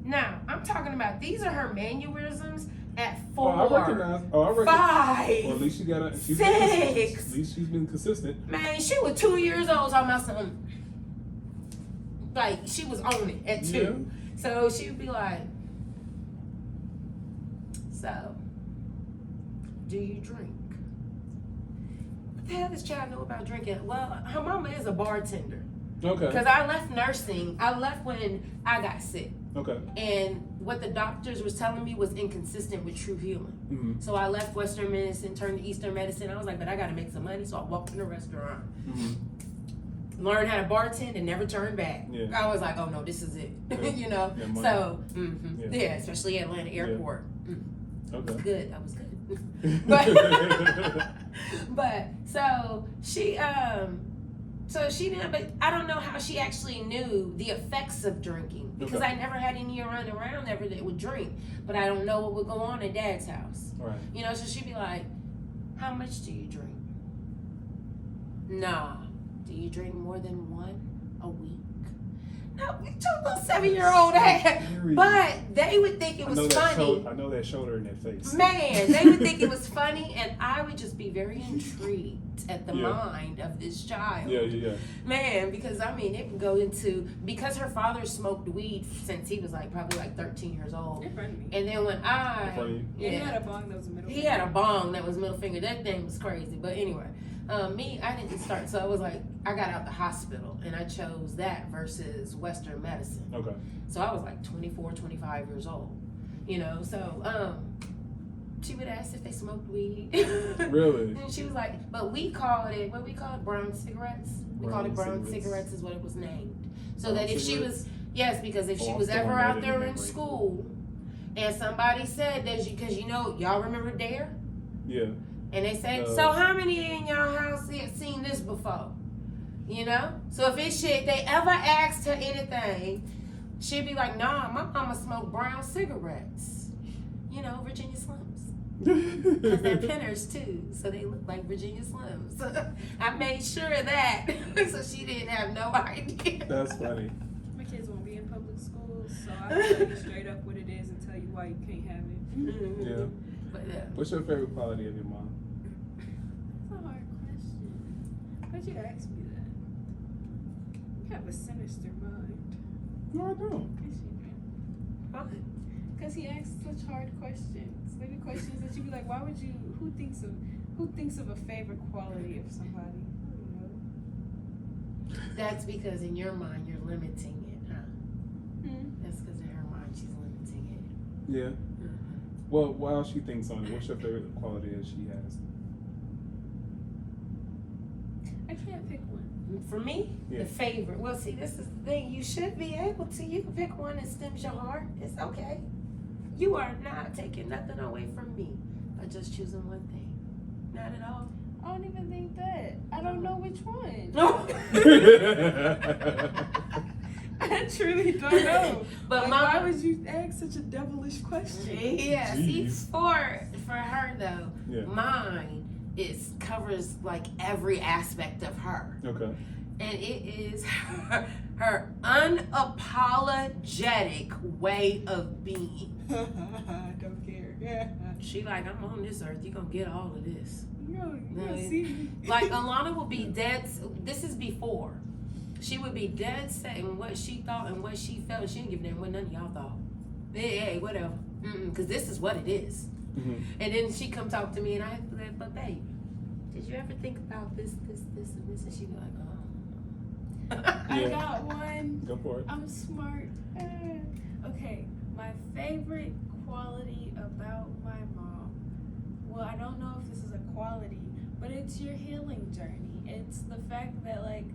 Now, I'm talking about, these are her mannerisms at 4, I recognize. Oh, I recognize. 5, Well, at least she got a. 6. At least she's been consistent. Man, she was 2 years old talking about something. Like, she was on it at 2. Yeah. So she would be like, so, do you drink? What the hell does child know about drinking? Well, her mama is a bartender. Okay. Because I left nursing. I left when I got sick. Okay. And what the doctors was telling me was inconsistent with true healing. Mm-hmm. So I left Western medicine, turned to Eastern medicine. I was like, but I got to make some money. So I walked in a restaurant. Mm-hmm. Learned how to bartend and never turned back. Yeah. I was like, oh no, this is it. Yeah. You know? Yeah, money. So, Yeah. especially Atlanta airport. Okay. Good. That was good. but, but so she didn't, but I don't know how she actually knew the effects of drinking, because Okay. I never had any around ever that would drink, but I don't know what would go on in Dad's house. Right. You know, so she'd be like, how much do you drink? Nah. Do you drink more than 1 a week? No, it's your little 7-year-old ass. Scary. But they would think it was funny. I know that shoulder in that face. Man, they would think it was funny, and I would just be very intrigued at the Yeah. mind of this child. Yeah. Man, because I mean, it would go into, because her father smoked weed since he was like probably like 13 years old. In front of me. And then when In front of you? Yeah, he had a bong that was a middle. he had a bong that was middle finger. That thing was crazy. But anyway, I didn't start. So I was like, I got out the hospital and I chose that versus Western medicine. Okay. So I was like 24, 25 years old. You know, so she would ask if they smoked weed. Really? And she was like, but we called it, what we call it, brown cigarettes. We called it brown cigarettes is what it was named. So Brown that if she cigarettes? was, yes, because if she Oh, was I'm ever throwing that out in there in memory. school and somebody said that, because you know, y'all remember Dare? Yeah. And they say, No. so how many in y'all house have seen this before? You know? So if they ever asked her anything, she'd be like, nah, my mama smoked brown cigarettes. You know, Virginia Slims. Because they're pinners too, so they look like Virginia Slims. I made sure of that, so she didn't have no idea. That's funny. My kids won't be in public schools, so I'll tell you straight up what it is and tell you why you can't have it. Yeah. But yeah. What's your favorite quality of your mom? That's a hard question. Why'd you ask me that? You have a sinister mind. No, I don't. Yes, you do. Because he asks such hard questions. Maybe questions that you'd be like, why would you, who thinks of a favorite quality of somebody? I don't know. That's because in your mind you're limiting it, huh? That's because in her mind she's limiting it. Yeah. Well, while she thinks on it, what's your favorite quality that she has? I can't pick one. For me, Yeah. the favorite. Well, see, this is the thing. You should be able to. You can pick one that stems your heart. It's okay. You are not taking nothing away from me by just choosing one thing. Not at all. I don't even think that. I don't know which one. I truly don't know. But Like, my why would you ask such a devilish question? Yeah, see, Jeez. for her though, Yeah. mine covers like every aspect of her, Okay. and it is her unapologetic way of being. I don't care. Yeah. She like, I'm on this earth. You gonna get all of this. You No, see me. Like Alana will be dead. This is before. She would be dead set in what she thought and what she felt. She didn't give a damn what none of y'all thought. Hey, whatever. Because this is what it is. Mm-hmm. And then she come talk to me, and I have to be like, but babe, did you ever think about this, and this? And she be like, I Yeah. got one. Go for it. I'm smart. Okay, my favorite quality about my mom. Well, I don't know if this is a quality, but it's your healing journey. It's the fact that, like,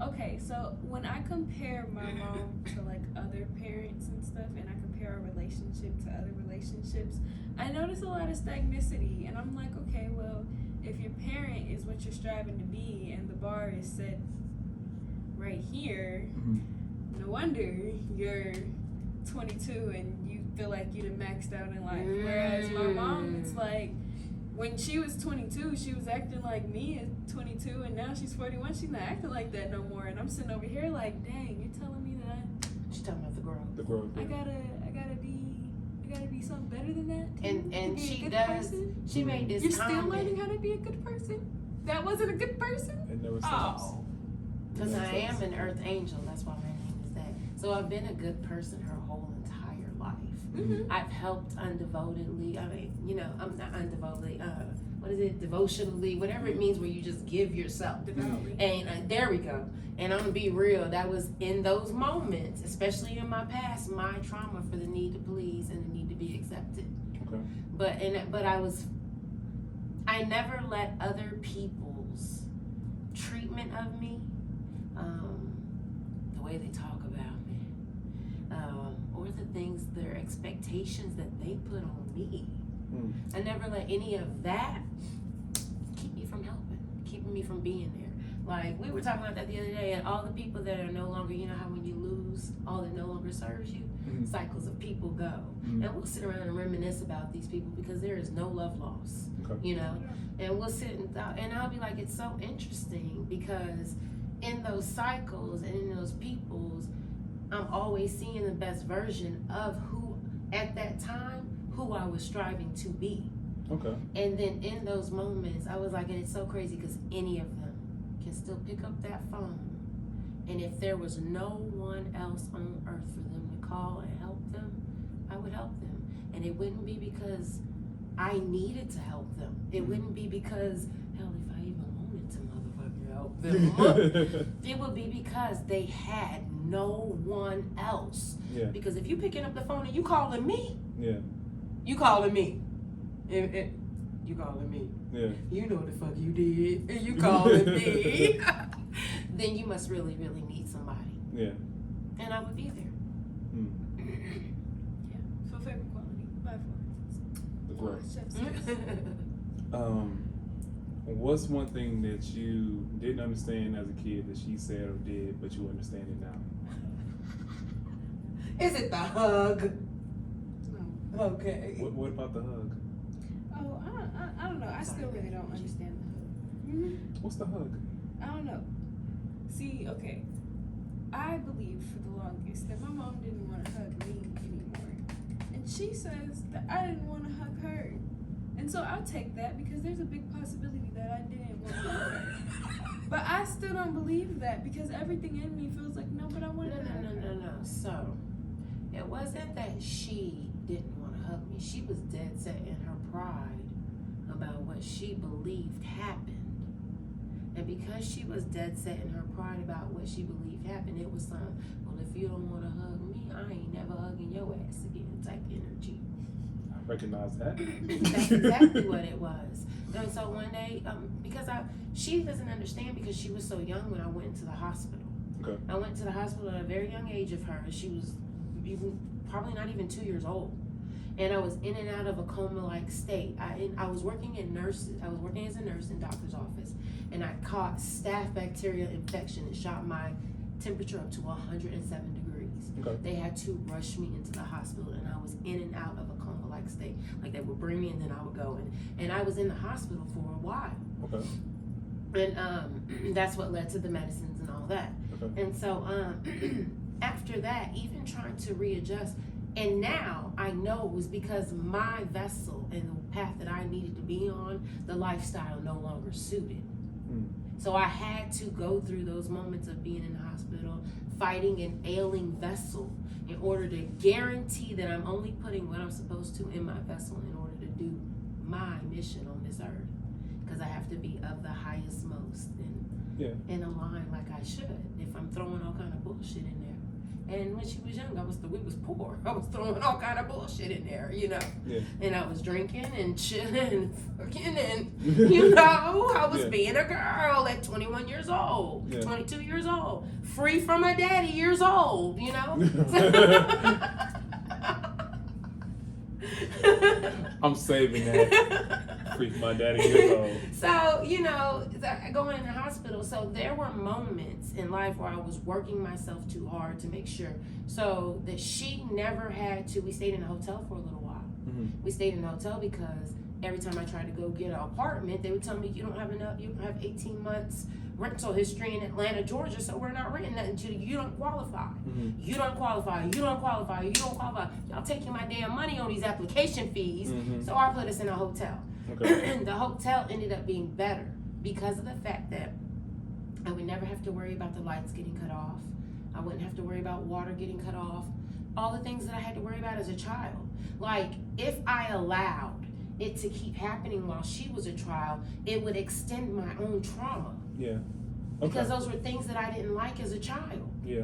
okay, so when I compare my mom to like other parents and stuff, and I compare our relationship to other relationships, I notice a lot of stagnicity, and I'm like, okay, well, if your parent is what you're striving to be, and the bar is set right here, no wonder you're 22 and you feel like you done maxed out in life. Whereas my mom, it's like, when she was 22, she was acting like me at 22, and now she's 41. She's not acting like that no more. And I'm sitting over here like, dang, you're telling me that she's talking about the growth. The growth. I Yeah. gotta be something better than that. And to be a she good does. person? She made this You're still comment. learning how to be a good person. That wasn't a good person. It never stops. Oh, Because I am an earth angel. That's why my name is that. So I've been a good person her whole entire life. Mhm. I've helped undevoutedly. I mean, I'm not undevoutedly. What is it? Devotionally, whatever it means, where you just give yourself. devoutly. And there we go. And I'm gonna be real. That was in those moments, especially in my past, my trauma for the need to please and the need to be accepted. Okay. I never let other people's treatment of me, the way they talk about me, or the things, their expectations that they put on me. I never let any of that keep me from helping, keeping me from being there. Like, we were talking about that the other day, and all the people that are no longer, you know how when you lose, all that no longer serves you, cycles of people go. And we'll sit around and reminisce about these people because there is no love loss, Okay. And we'll sit and I'll be like, it's so interesting because in those cycles and in those peoples, I'm always seeing the best version of who, at that time, who I was striving to be. Okay. And then in those moments, I was like, and it's so crazy because any of them can still pick up that phone. And if there was no one else on earth for them to call and help them, I would help them. And it wouldn't be because I needed to help them. It wouldn't be because, hell, if I even wanted to motherfucking help them. It would be because they had no one else. Yeah. Because if you picking up the phone and you calling me, Yeah. you calling me. You calling me. Yeah. You know what the fuck you did. And you calling me. Then you must really, really need somebody. Yeah. And I would be there. Yeah. So favorite quality, by far. The growth. Chef's kiss. What's one thing that you didn't understand as a kid that she said or did, but you understand it now? Is it the hug? No. Okay. What about the hug? Oh, I don't know. I still really don't understand the hug. What's the hug? I don't know. See, okay. I believe for the longest that my mom didn't want to hug me anymore. And she says that I didn't want to hug her. And so I'll take that because there's a big possibility that I didn't want to hug her. But I still don't believe that because everything in me feels like, no, but I want to hug her. No. So, it wasn't that she didn't want to hug me. She was dead set in her pride about what she believed happened. And because she was dead set in her pride about what she believed happened, it was some, well, if you don't want to hug me, I ain't never hugging your ass again type energy. recognize that. That's exactly what it was. And so one day, because she doesn't understand because she was so young when I went into the hospital. Okay. I went to the hospital at a very young age of her. She was probably not even 2 years old. And I was in and out of a coma-like state. I was working in nurses. I was working as a nurse in doctor's office, and I caught staph bacterial infection. It shot my temperature up to 107 degrees. Okay. They had to rush me into the hospital, and I was in and out of a coma-like state. Like they would bring me, and then I would go. And I was in the hospital for a while. Okay. And that's what led to the medicines and all that. Okay. And so after that, even trying to readjust. And now I know it was because my vessel and the path that I needed to be on, the lifestyle no longer suited. So I had to go through those moments of being in the hospital, fighting an ailing vessel in order to guarantee that I'm only putting what I'm supposed to in my vessel in order to do my mission on this earth. Because I have to be of the highest most and align like I should if I'm throwing all kind of bullshit in there. And when she was young, we was poor. I was throwing all kind of bullshit in there, you know. Yeah. And I was drinking and chilling and fucking and, you know, I was being a girl at 21 years old, 22 years old, free from my daddy years old, you know. I'm saving that. Free from my daddy years old. So, you know, going in the hospital, so there were moments in life where I was working myself too hard to make sure. So that she never had to, we stayed in a hotel for a little while. Mm-hmm. We stayed in a hotel because every time I tried to go get an apartment, they would tell me, you don't have 18 months rental history in Atlanta, Georgia, so we're not renting nothing to you. You don't qualify. Mm-hmm. You don't qualify. You don't qualify. You don't qualify. Y'all taking my damn money on these application fees. Mm-hmm. So I put us in a hotel. Okay. The hotel ended up being better because of the fact that I would never have to worry about the lights getting cut off. I wouldn't have to worry about water getting cut off. All the things that I had to worry about as a child. Like, if I allowed it to keep happening while she was a child, it would extend my own trauma. Yeah. Okay. Because those were things that I didn't like as a child. Yeah.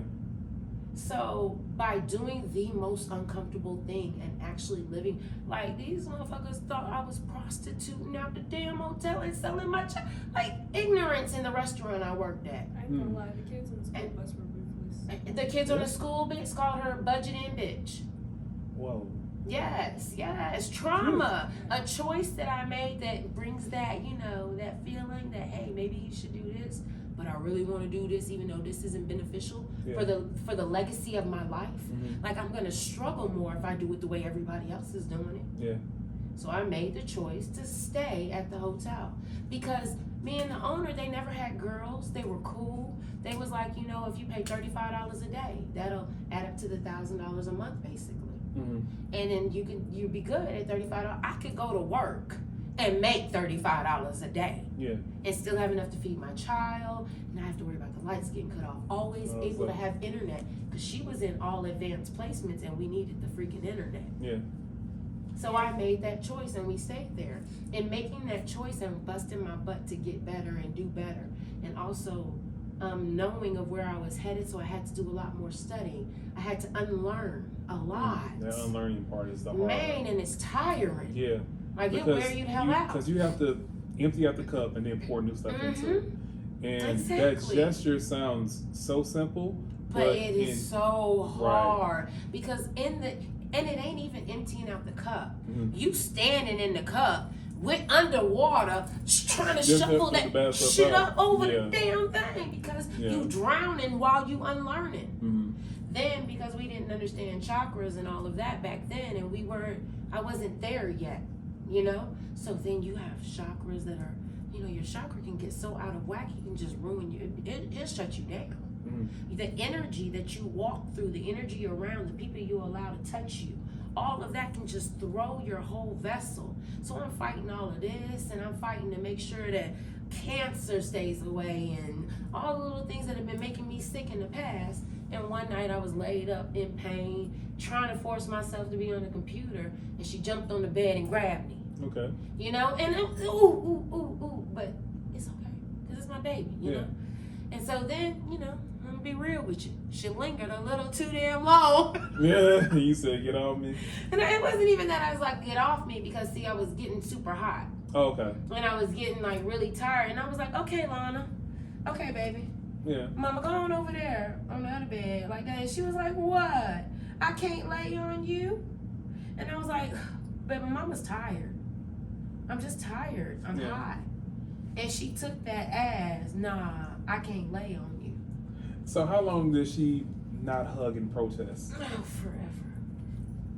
So by doing the most uncomfortable thing and actually living, like these motherfuckers thought I was prostituting out the damn hotel and selling my like ignorance in the restaurant I worked at. I ain't gonna lie, the kids on the school bus were ruthless. The kids on the school bitch called her a budgeting bitch. Whoa. Yes, trauma. A choice that I made that brings that, you know, that feeling that, hey, maybe you should do this, but I really want to do this even though this isn't beneficial for the legacy of my life. Mm-hmm. Like, I'm going to struggle more if I do it the way everybody else is doing it. Yeah. So I made the choice to stay at the hotel because me and the owner, they never had girls. They were cool. They was like, you know, if you pay $35 a day, that'll add up to the $1,000 a month, basically. Mm-hmm. And then you'd be good at $35. I could go to work and make $35 a day. Yeah. And still have enough to feed my child, and I have to worry about the lights getting cut off. Always able to have internet, because she was in all advanced placements and we needed the freaking internet. Yeah. So I made that choice and we stayed there. In making that choice and busting my butt to get better and do better, and also knowing of where I was headed, so I had to do a lot more studying. I had to unlearn a lot. That unlearning part is the hard. Man, and it's tiring. Yeah. Like, it wear you the hell out. Because you have to empty out the cup and then pour new stuff into it. And Exactly. that gesture sounds so simple, but it is so hard. Because and it ain't even emptying out the cup. Mm-hmm. You standing in the cup with underwater, trying to Just shuffle the that shit up over the damn thing, because Yeah. you drowning while you unlearning. Mm-hmm. Then, because we didn't understand chakras and all of that back then, and I wasn't there yet, you know? So then you have chakras that are, you know, your chakra can get so out of whack, it can just ruin you. It'll shut you down. Mm-hmm. The energy that you walk through, the energy around, the people you allow to touch you, all of that can just throw your whole vessel. So I'm fighting all of this, and I'm fighting to make sure that cancer stays away and all the little things that have been making me sick in the past. And one night I was laid up in pain, trying to force myself to be on the computer, and she jumped on the bed and grabbed me. Okay. You know, and ooh, but it's okay, because it's my baby, you know? And so then, you know, I'm gonna be real with you. She lingered a little too damn long. Yeah, you said get off me. And it wasn't even that I was like, get off me, because see, I was getting super hot. Oh, okay. And I was getting like really tired. And I was like, okay, Lana. Okay, baby. Yeah. Mama, go on over there on the other bed like that. And she was like, what? I can't lay on you? And I was like, but Mama's tired. I'm just tired. I'm hot. And she took that as, nah, I can't lay on you. So how long did she not hug in protest? Oh, forever.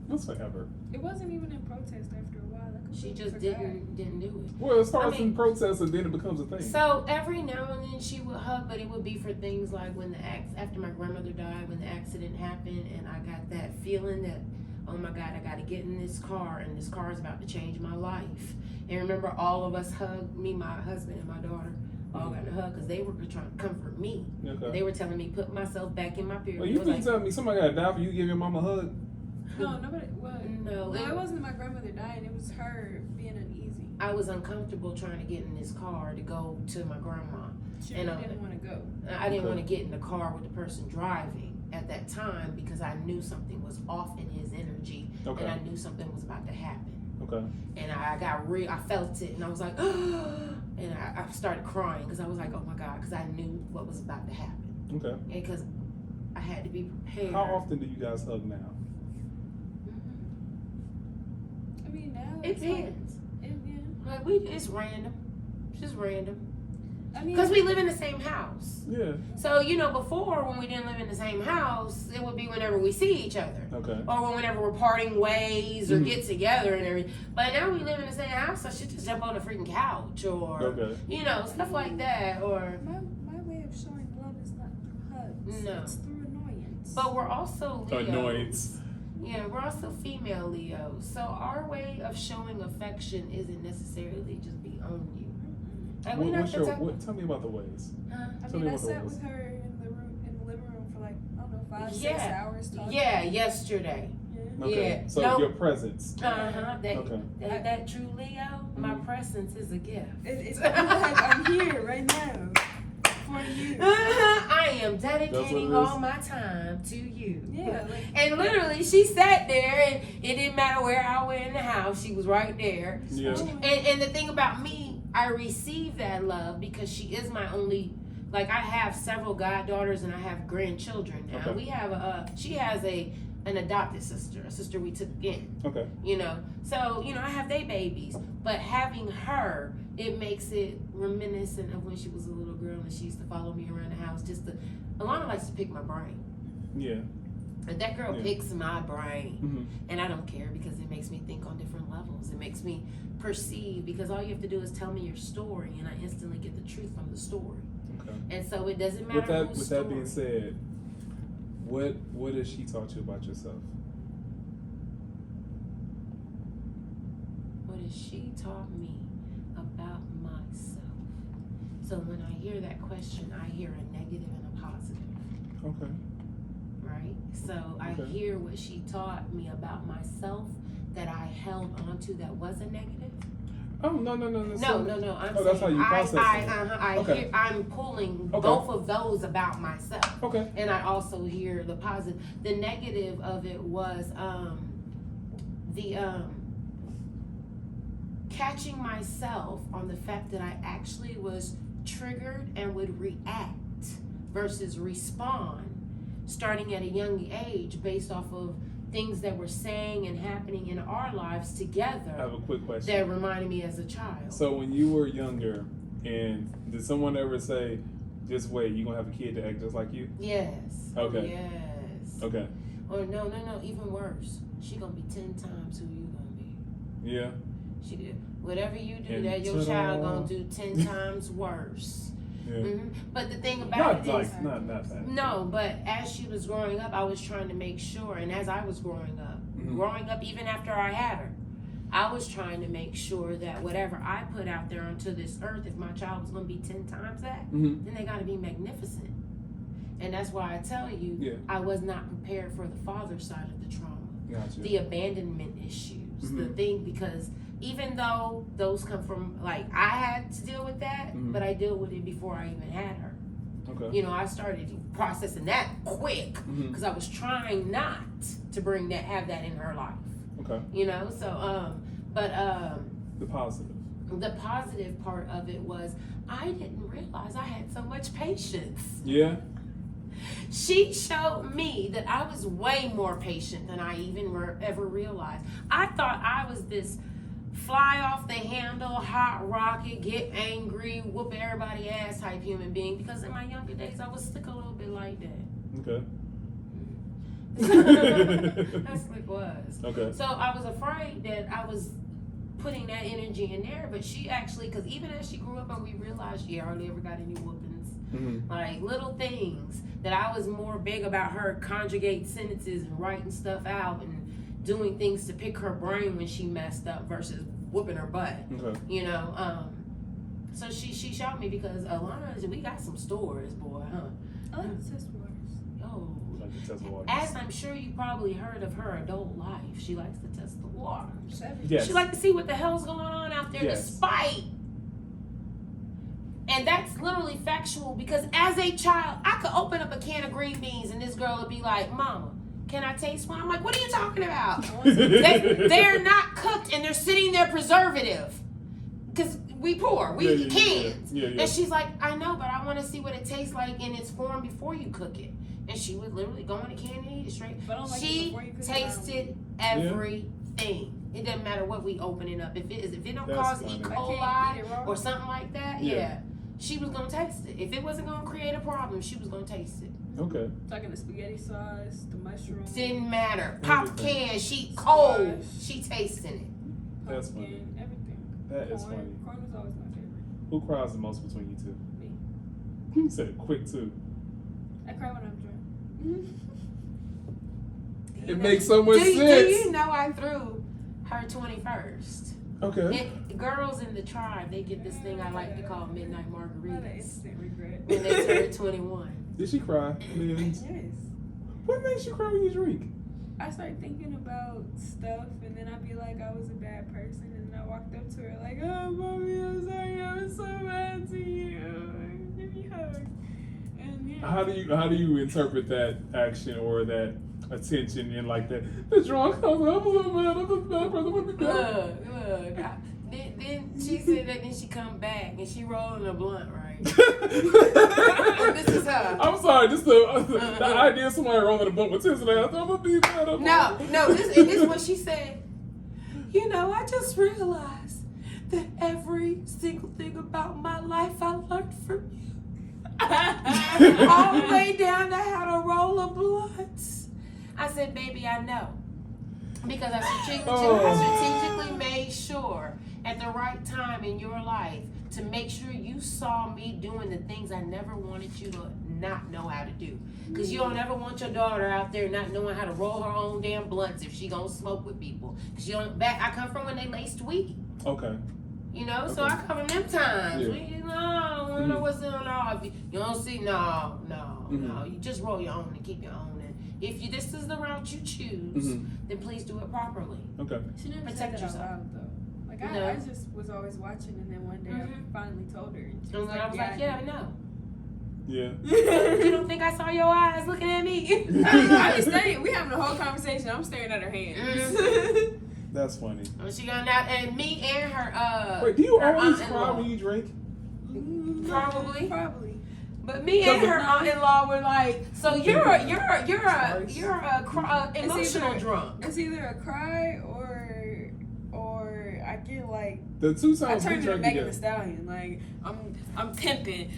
What's forever? It wasn't even in protest after a while. I She just completely didn't do it. Well, it starts I mean- in protest and then it becomes a thing. So every now and then she would hug, but it would be for things like when after my grandmother died, when the accident happened, and I got that feeling that, oh my God, I got to get in this car, and this car is about to change my life. And remember, all of us hugged, me, my husband, and my daughter, all got a hug because they were trying to comfort me. Okay. They were telling me put myself back in my period. Well, you It was mean like, tell me somebody got to die for you to give your mama a hug? No, nobody. What? No, it wasn't my grandmother dying. It was her being uneasy. I was uncomfortable trying to get in this car to go to my grandma. She And, didn't want to go. I didn't want to get in the car with the person driving at that time because I knew something was off in his energy, Okay. and I knew something was about to happen. Okay. And I got real, I felt it, and I was like, and I started crying because I was like, oh my God, because I knew what was about to happen. Okay. And because I had to be prepared. How often do you guys hug now? I mean, now It it's like, depends. yeah. Like, it's random. It's just random. I mean, Because we live in the same house. Yeah. So, before when we didn't live in the same house, it would be whenever we see each other. Okay. Or whenever we're parting ways or Mhm. get together and everything. But now we live in the same house, so she just jump on the freaking couch or, Okay. stuff like that. Or, my way of showing love is not through hugs. No. It's through annoyance. but we're also Leos. Annoyance. Yeah, we're also female Leos. So our way of showing affection isn't necessarily just be on you. Like, we not the type- Tell me about the ways. Huh? I Tell mean, me I what sat it was. with her in the living room for like, I don't know, 5-6 Yeah. hours talking. Yeah, yesterday. Yeah. Okay. Yeah. So No. your presence. Uh-huh. Okay. That true Leo, my Mhm. presence is a gift. It's like I'm here right now for you. I am That's what dedicating it all is. my time to you. Yeah, like, And literally, she sat there, and it didn't matter where I went in the house. She was right there. Yeah. And the thing about me, I receive that love because she is my only. Like, I have several goddaughters and I have grandchildren now. Okay. We have she has an adopted sister, a sister we took in. Okay. So I have they babies, but having her, it makes it reminiscent of when she was a little girl and she used to follow me around the house. Alana likes to pick my brain. Yeah. And that girl Yeah. picks my brain. Mhm. And I don't care because it makes me think on different levels. It makes me perceive, because all you have to do is tell me your story and I instantly get the truth from the story. Okay. And so it doesn't matter With that being said, what has she taught you about yourself? What has she taught me about myself? So when I hear that question, I hear a negative and a positive. Okay. Right? So I Okay. hear what she taught me about myself that I held on to that was a negative. Oh no. No. I'm Oh, that's how saying you process it. Okay. I'm pulling Okay. both of those about myself. Okay. And I also hear the positive. The negative of it was the catching myself on the fact that I actually was triggered and would react versus respond starting at a young age based off of things that were saying and happening in our lives I together have a quick question. that reminded me as a child. So when you were younger, and did someone ever say, "Just wait, you gonna have a kid to act just like you"? Yes. Okay. Yes. Okay. Or no, even worse. She gonna be 10 times who you gonna be. Yeah. She did. Whatever you do, And that your ta-da. child gonna do 10 times worse. Yeah. But the thing about Not it is, like not that. no, but as she was growing up, I was trying to make sure, and as I was growing up, even after I had her, I was trying to make sure that whatever I put out there onto this earth, if my child was going to be 10 times that, Mhm. then they got to be magnificent. And that's why I tell you, Yeah. I was not prepared for the father side of the trauma, Gotcha. the abandonment issues, the Mhm. thing, because even though those come from, like, I had to deal with that, Mhm. but I dealt with it before I even had her. Okay. You know, I started processing that quick because I was trying not to have that in her life. Okay. You know, so The positive. the positive part of it was I didn't realize I had so much patience. Yeah. She showed me that I was way more patient than I even ever realized. I thought I was this fly off the handle, hot rocket, get angry, whoop everybody ass type human being, because in my younger days I was slick a little bit like that. Okay. That's what it was. Okay. So I was afraid that I was putting that energy in there, but she actually, because even as she grew up and we realized she hardly ever got any whoopings, like little things that I was more big about her conjugate sentences and writing stuff out and doing things to pick her brain when she messed up versus whooping her butt. Okay. You know, so she showed me, because Alana, we got some stories, boy, huh? I like the test waters. Oh. Like the test waters. As I'm sure you probably heard of her adult life, she likes to test the waters. Yes. She likes to see what the hell's going on out there, Yes. despite. And that's literally factual, because as a child, I could open up a can of green beans and this girl would be like, "Mama, can I taste one?" I'm like, "What are you talking about?" They're not cooked and they're sitting there preservative. Because we poor, we eat cans. Yeah. And she's like, "I know, but I want to see what it tastes like in its form before you cook it." And she would literally go in the can and eat it straight. But I don't like it She before you cook it. tasted everything. It doesn't matter what we open it up. If it don't That's cause funny. E. I can't eat coli it raw. or something like that, Yeah. she was gonna taste it. If it wasn't gonna create a problem, she was gonna taste it. Okay. Talking the spaghetti sauce, the mushroom. Didn't matter. Pop can, she cold, she tasting it. That's pumpkin, funny. Everything. That is Corn. funny. Corn was always my favorite. Who cries the most between you two? Me. You said it quick too. I cry when I'm drunk. It makes so much Do sense. you know I threw her 21st? Okay. Girls in the tribe, they get this thing I like to call midnight Not an margaritas instant regret. when they turn 21. Did she cry? Yes. What makes you cry when you drink? I started thinking about stuff, and then I'd be like, I was a bad person, and then I walked up to her like, "Oh, mommy, I'm sorry, I was so bad to you. Give me a hug." And yeah. How do you interpret that action or that attention and like that? The drunk, I'm a bad person. What the hell? Look. Then she said that, then she come back and she rolling a blunt, right? This is her. I'm sorry, just the idea of somebody rolling a blunt with his ass. I'm gonna be mad up. No, this is what she said. You know, I just realized that every single thing about my life I learned from you. All the way down to how to roll a blunt. I said, baby, I know. Because I strategically made sure at the right time in your life to make sure you saw me doing the things I never wanted you to not know how to do. Because you don't ever want your daughter out there not knowing how to roll her own damn blunts if she gonna smoke with people. Because I come from when they laced weed. Okay. You know, so I come from them times. Yeah. When you know what's on off. You don't see, no. You just roll your own and keep your own. And if this is the route you choose, then please do it properly. Okay. She never Protect said that out yourself. loud, though. Like, No. I just was always watching, and then one day I finally told her. And she And was I was like, yeah, I know. Yeah. You don't think I saw your eyes looking at me? I just studied. We having a whole conversation. I'm staring at her hands. That's funny. She gonna not, and me and her. Wait, do you her always cry aunt-in-law. when you drink? Probably. Probably. But me and her aunt-in-law were like, so you're a emotional either- drunk. It's either a cry or I get like The two I times we turn into drank Megan Thee together. Stallion. Like I'm pimping.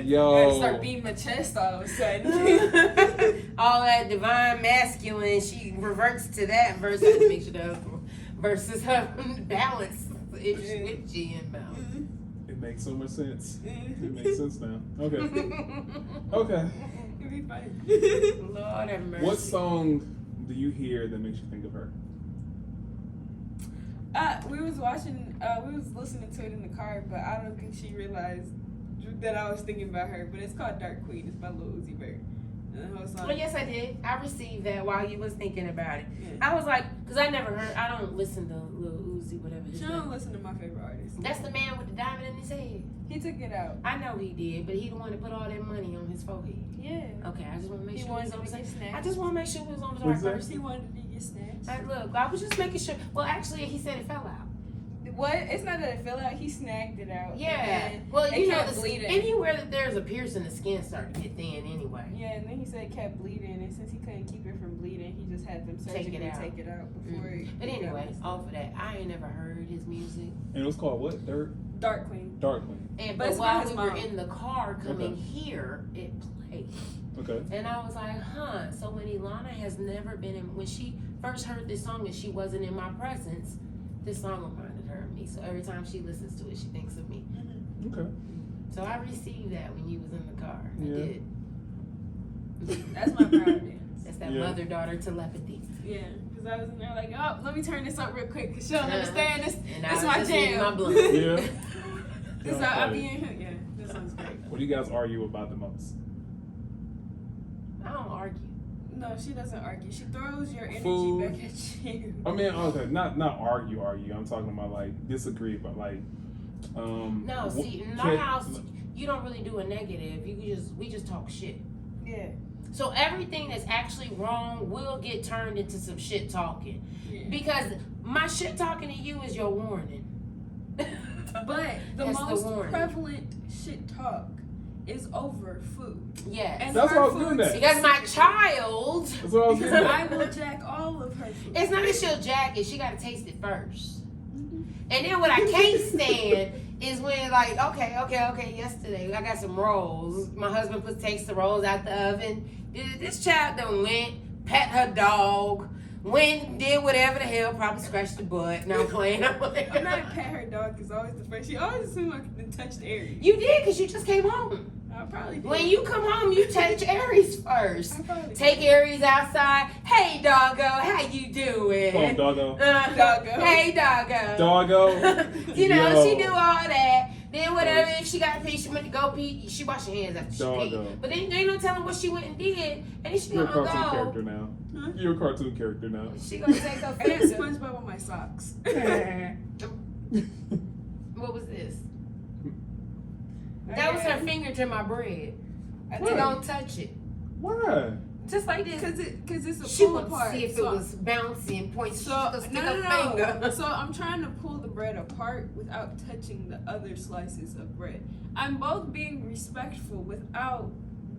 Yo. I start beating my chest all of a sudden. All that divine masculine, she reverts to that versus her balance. It's she in balance. It makes so much sense. It makes sense now. Okay. Okay. It'd be funny. Lord have mercy. What song do you hear that makes you think of her? We was listening to it in the car, but I don't think she realized that I was thinking about her. But it's called Dark Queen. It's by Lil Uzi Vert. And the whole song. Well, yes, I did. I received that while you was thinking about it. Yeah. I was like, because I don't listen to Lil Uzi, whatever his She name. don't listen to my favorite artist. That's the man with the diamond in his head. did. He took it out. I know he did, but he the one that put all that money on his forehead. Yeah. Okay, I just want to make He sure he was wanted on to the get same. snatched. I just want to make sure we was on the What's right that? person. He wanted to get snatched. Look, I was just making sure. Well, actually, he said it fell out. What? It's not that it fell out. He snagged it out. Yeah. And Well, it you know, kept bleeding. anywhere that there's a piercing, the skin started to get thin anyway. Yeah, and then he said it kept bleeding, and since he couldn't keep it from bleeding, he just had them surgically take it out before. But anyway, off of that, I ain't never heard his music. And it was called what? Dark Queen. Dark Queen. And But but it's while about we his were mom. in the car coming Okay. here, it played. Okay. And I was like, huh. So when Ilana has never been in, when she first heard this song and she wasn't in my presence, this song reminded her of me. So every time she listens to it, she thinks of me. Okay. So I received that when you was in the car. I Yeah. did. That's my proud dance. That's that Yeah. mother-daughter telepathy. Yeah, because I was in there like, oh, let me turn this up real quick, because she don't understand this. And That's I my was just hitting jam. my blunt. Yeah. So I be in here. Yeah, this sounds great. What do you guys argue about the most? I don't argue. No, she doesn't argue. She throws your energy Food. back at you. I mean, okay, not argue. I'm talking about like disagree, but like, No, see, in our house, you don't really do a negative. We just talk shit. Yeah. So everything that's actually wrong will get turned into some shit talking. Yeah. Because my shit talking to you is your warning. But the That's most warning. prevalent shit talk is over food. Yes. And That's her what I was food getting at. Because my child, That's what I was Because getting I at. will jack all of her food. it's not that she'll jack it, she gotta taste it first. And then what I can't stand is when like, okay, yesterday I got some rolls. My husband takes the rolls out the oven. This child done went, pet her dog, went, did whatever the hell, probably scratched the butt. No, I'm playing. I'm not pet her dog is always the first. She always assumes like the touched Aries. You did because you just came home. I probably did. When you come home, you touch Aries first. I probably Take did. Aries outside. Hey, doggo, how you doing? Come on, doggo. Doggo. Hey, doggo. Doggo. You know, Yo. she do all that. Then whatever, if she got to pee, she went to go pee. She wash her hands after she Doggo. pee. But then there ain't no telling what she went and did. And then she You're a gonna cartoon go. character now. Huh? You're a cartoon character now. She gonna take her I got finger. SpongeBob on my socks. What was this? I That was got- her finger to my bread. I So did. don't touch it. Why? Just like this. Cause it's a She pull would apart. see if it so, was bouncy and point. She so could stick no, her finger. So I'm trying to pull the bread apart without touching the other slices of bread. I'm both being respectful without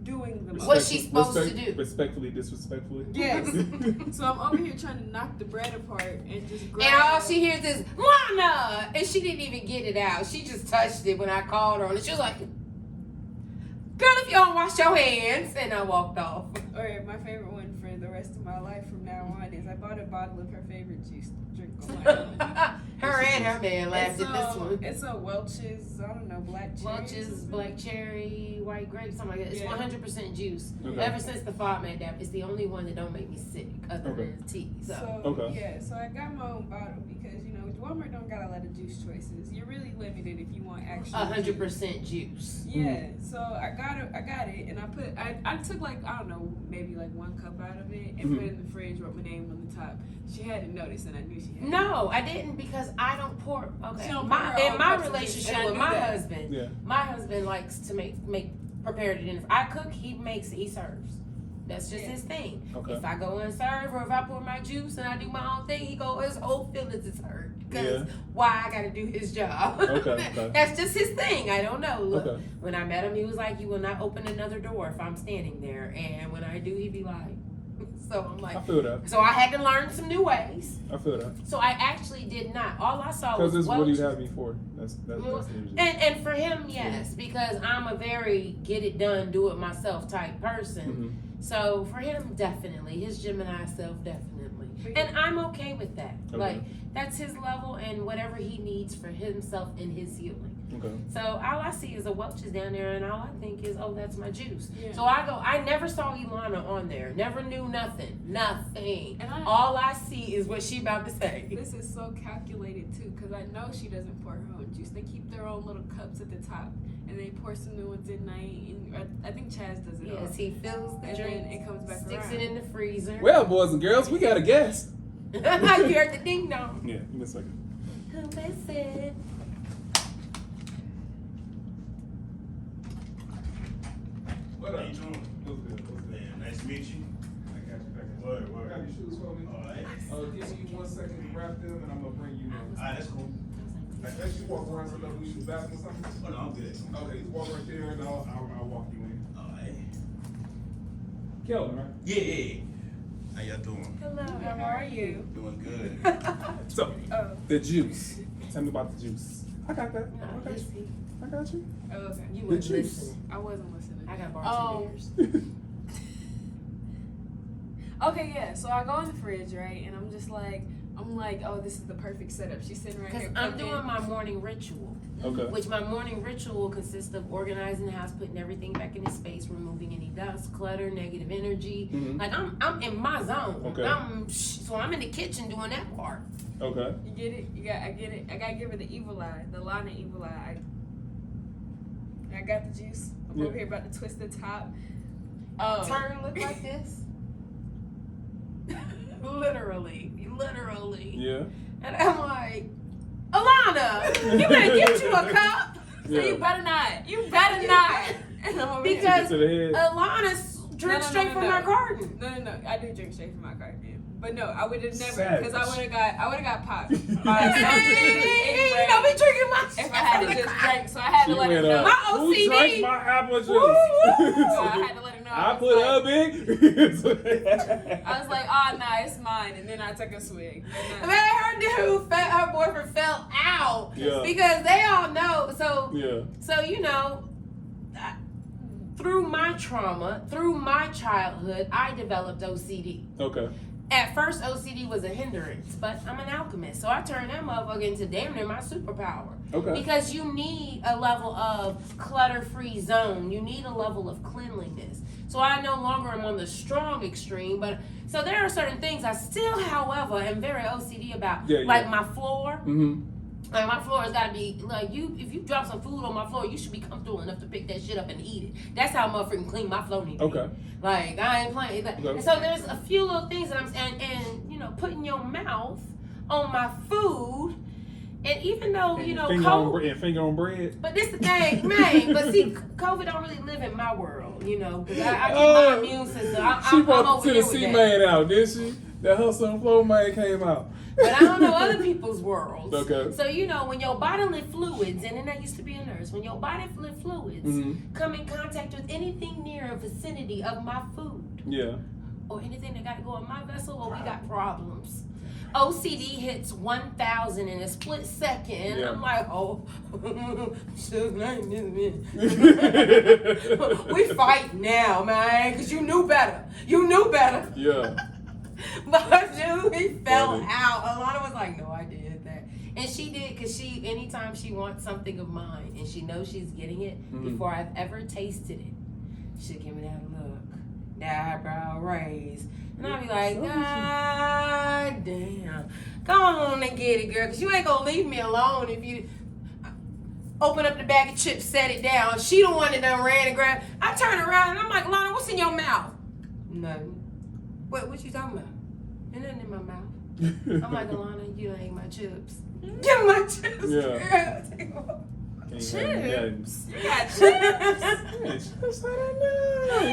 doing the most. What she supposed to do? Respectfully, disrespectfully. Yes. So I'm over here trying to knock the bread apart and just grab. And all she hears is Lana, and she didn't even get it out. She just touched it when I called her on it. She was like, "Girl, if you don't wash your hands," and I walked off. Or my favorite one for the rest of my life from now on is I bought a bottle of her favorite juice to drink on my own. Her and her man laughed It's at this one. It's a Welch's, I don't know, black cherry. or Welch's, something. black cherry, white grape, something like that. It's Yeah. 100% juice. Okay. Ever since the farm made that, it's the only one that don't make me sick other Okay. than tea. So. Okay. Yeah, so I got my own bottle because, you know, Walmart don't got a lot of juice choices. You're really limited if you want actual 100% juice. Yeah, so I got it, and I took like, I don't know, maybe like 1 cup out of it and put it in the fridge, wrote my name on the top. She hadn't noticed, and I knew she had. No, I didn't because I don't pour. Okay, She don't pour her in own my cups of juice, relationship and I with knew my that. husband, Yeah. my husband likes to make prepared it in. I cook, he makes it, he serves. That's just his thing. Okay. If I go and serve, or if I pour my juice and I do my own thing, he go, his whole feelings is hurt because Yeah. why I got to do his job. Okay. That's just his thing. I don't know. Look, Okay. when I met him, he was like, "You will not open another door if I'm standing there," and when I do, he'd be like. So I'm like, I feel that. so I had to learn some new ways. I feel that. So I actually did not. All I saw was Because it's what you Welch's. have me for. That's the reason. And for him, yes, because I'm a very get it done, do it myself type person. So for him, definitely his Gemini self, definitely, and I'm okay with that. Okay. Like that's his level and whatever he needs for himself in his healing. Okay. So all I see is a Welch's down there, and all I think is, oh, that's my juice. Yeah. So I go. I never saw Ilana on there. Never knew nothing. Nothing. And All I see is what she about to say. This is so calculated too, because I know she doesn't pour her own juice. They keep their own little cups at the top, and they pour some new ones at night. And I think Chaz does it all. Yes, he fills the And drink. then it comes back Sticks around. it in the freezer. Well, boys and girls, we got a guest. You heard the ding dong. Yeah, give me a second. Who is it? What How up? you doing? What's good? What's good? Man, nice to meet you. I got you. Word, I word. got your shoes for me. Alright. Give me 1 second to wrap them, and I'm gonna bring you in. Alright, that's cool. Like, let you walk around so that we use the bathroom or something. Oh, no, I'm good. Okay, you walk right there, and I'll walk you in. Alright. Kelvin, right? Yeah. How y'all doing? Hello, how are you? Doing good. So, Oh, the juice. Tell me about the juice. I got that. No, I got you. listen, I got you. oh, okay. you The weren't juice. listening. I wasn't listening. I got Oh. bartenders. Okay, yeah. So I go in the fridge, right, and I'm like, oh, this is the perfect setup. She's sitting right Because here. I'm cooking. doing my morning ritual. Okay. Which my morning ritual consists of organizing the house, putting everything back in its space, removing any dust, clutter, negative energy. Mhm. Like I'm in my zone. Okay. So I'm in the kitchen doing that part. Okay. You get it? I get it. I gotta give her the evil eye, the Lana evil eye. I got the juice. I'm Yeah. over here about to twist the top. Turn look like this. literally. Yeah. And I'm like, Alana, you better get you a cup. So you better not. You better not. And I'm over here. Because To the head. Alana drinks No, straight from her garden. No. I do drink straight from my garden. But no, I would have never, Savage. because I would have got popped by something Hey, anyway. don't be drinking my If I had to just drink, so I had to let her know. My Who OCD. drank my apple juice? Woo! So I had to let her know. I was put like, up big. I was like, oh, nah, it's mine. And then I took a swig. Man, her boyfriend fell out. Yeah. Because they all know. Yeah. So you know, through my trauma, through my childhood, I developed OCD. Okay. At first, OCD was a hindrance, but I'm an alchemist, so I turned that motherfucker into damn near my superpower. Okay. Because you need a level of clutter-free zone. You need a level of cleanliness. So I no longer am on the strong extreme, but so there are certain things I still, however, am very OCD about. Yeah, like yeah. my floor. Mm-hmm. Like my floor has got to be like you. If you drop some food on my floor, you should be comfortable enough to pick that shit up and eat it. That's how motherfucking clean my floor need to be. Okay. Like I ain't playing. Okay. And so there's a few little things that and you know putting your mouth on my food, and even though you know Finger on bread. but this the thing, man. But see, COVID don't really live in my world, you know, because I keep my immune system. She I'm brought over to here the with C that. man out, didn't she? That hustle and flow man came out. But I don't know other people's worlds. Okay. So you know, when your bodily fluids, and then I used to be a nurse, when your bodily fluids Mhm. come in contact with anything near a vicinity of my food, Yeah. or anything that got to go in my vessel, or we got problems. OCD hits 1,000 in a split second. And Yeah. I'm like, oh, we fight now, man, because you knew better. You knew better. Yeah. But dude, he fell Funny. out. Alana was like, no, I did that. And she did, because anytime she wants something of mine and she knows she's getting it Mhm. before I've ever tasted it, she'll give me that look, that eyebrow raise. And I'll be like, God damn. Go on and get it, girl, because you ain't going to leave me alone if you open up the bag of chips, set it down. She the one that done ran and grabbed. I turn around and I'm like, Lana, what's in your mouth? Nothing. What you talking about? Ain't nothing in my mouth. I'm like, Alana, you done ate my chips. Give me my chips. Yeah. Girl. Take 'em off. Chips. Yeah. You got chips. Yeah, chips, I don't know.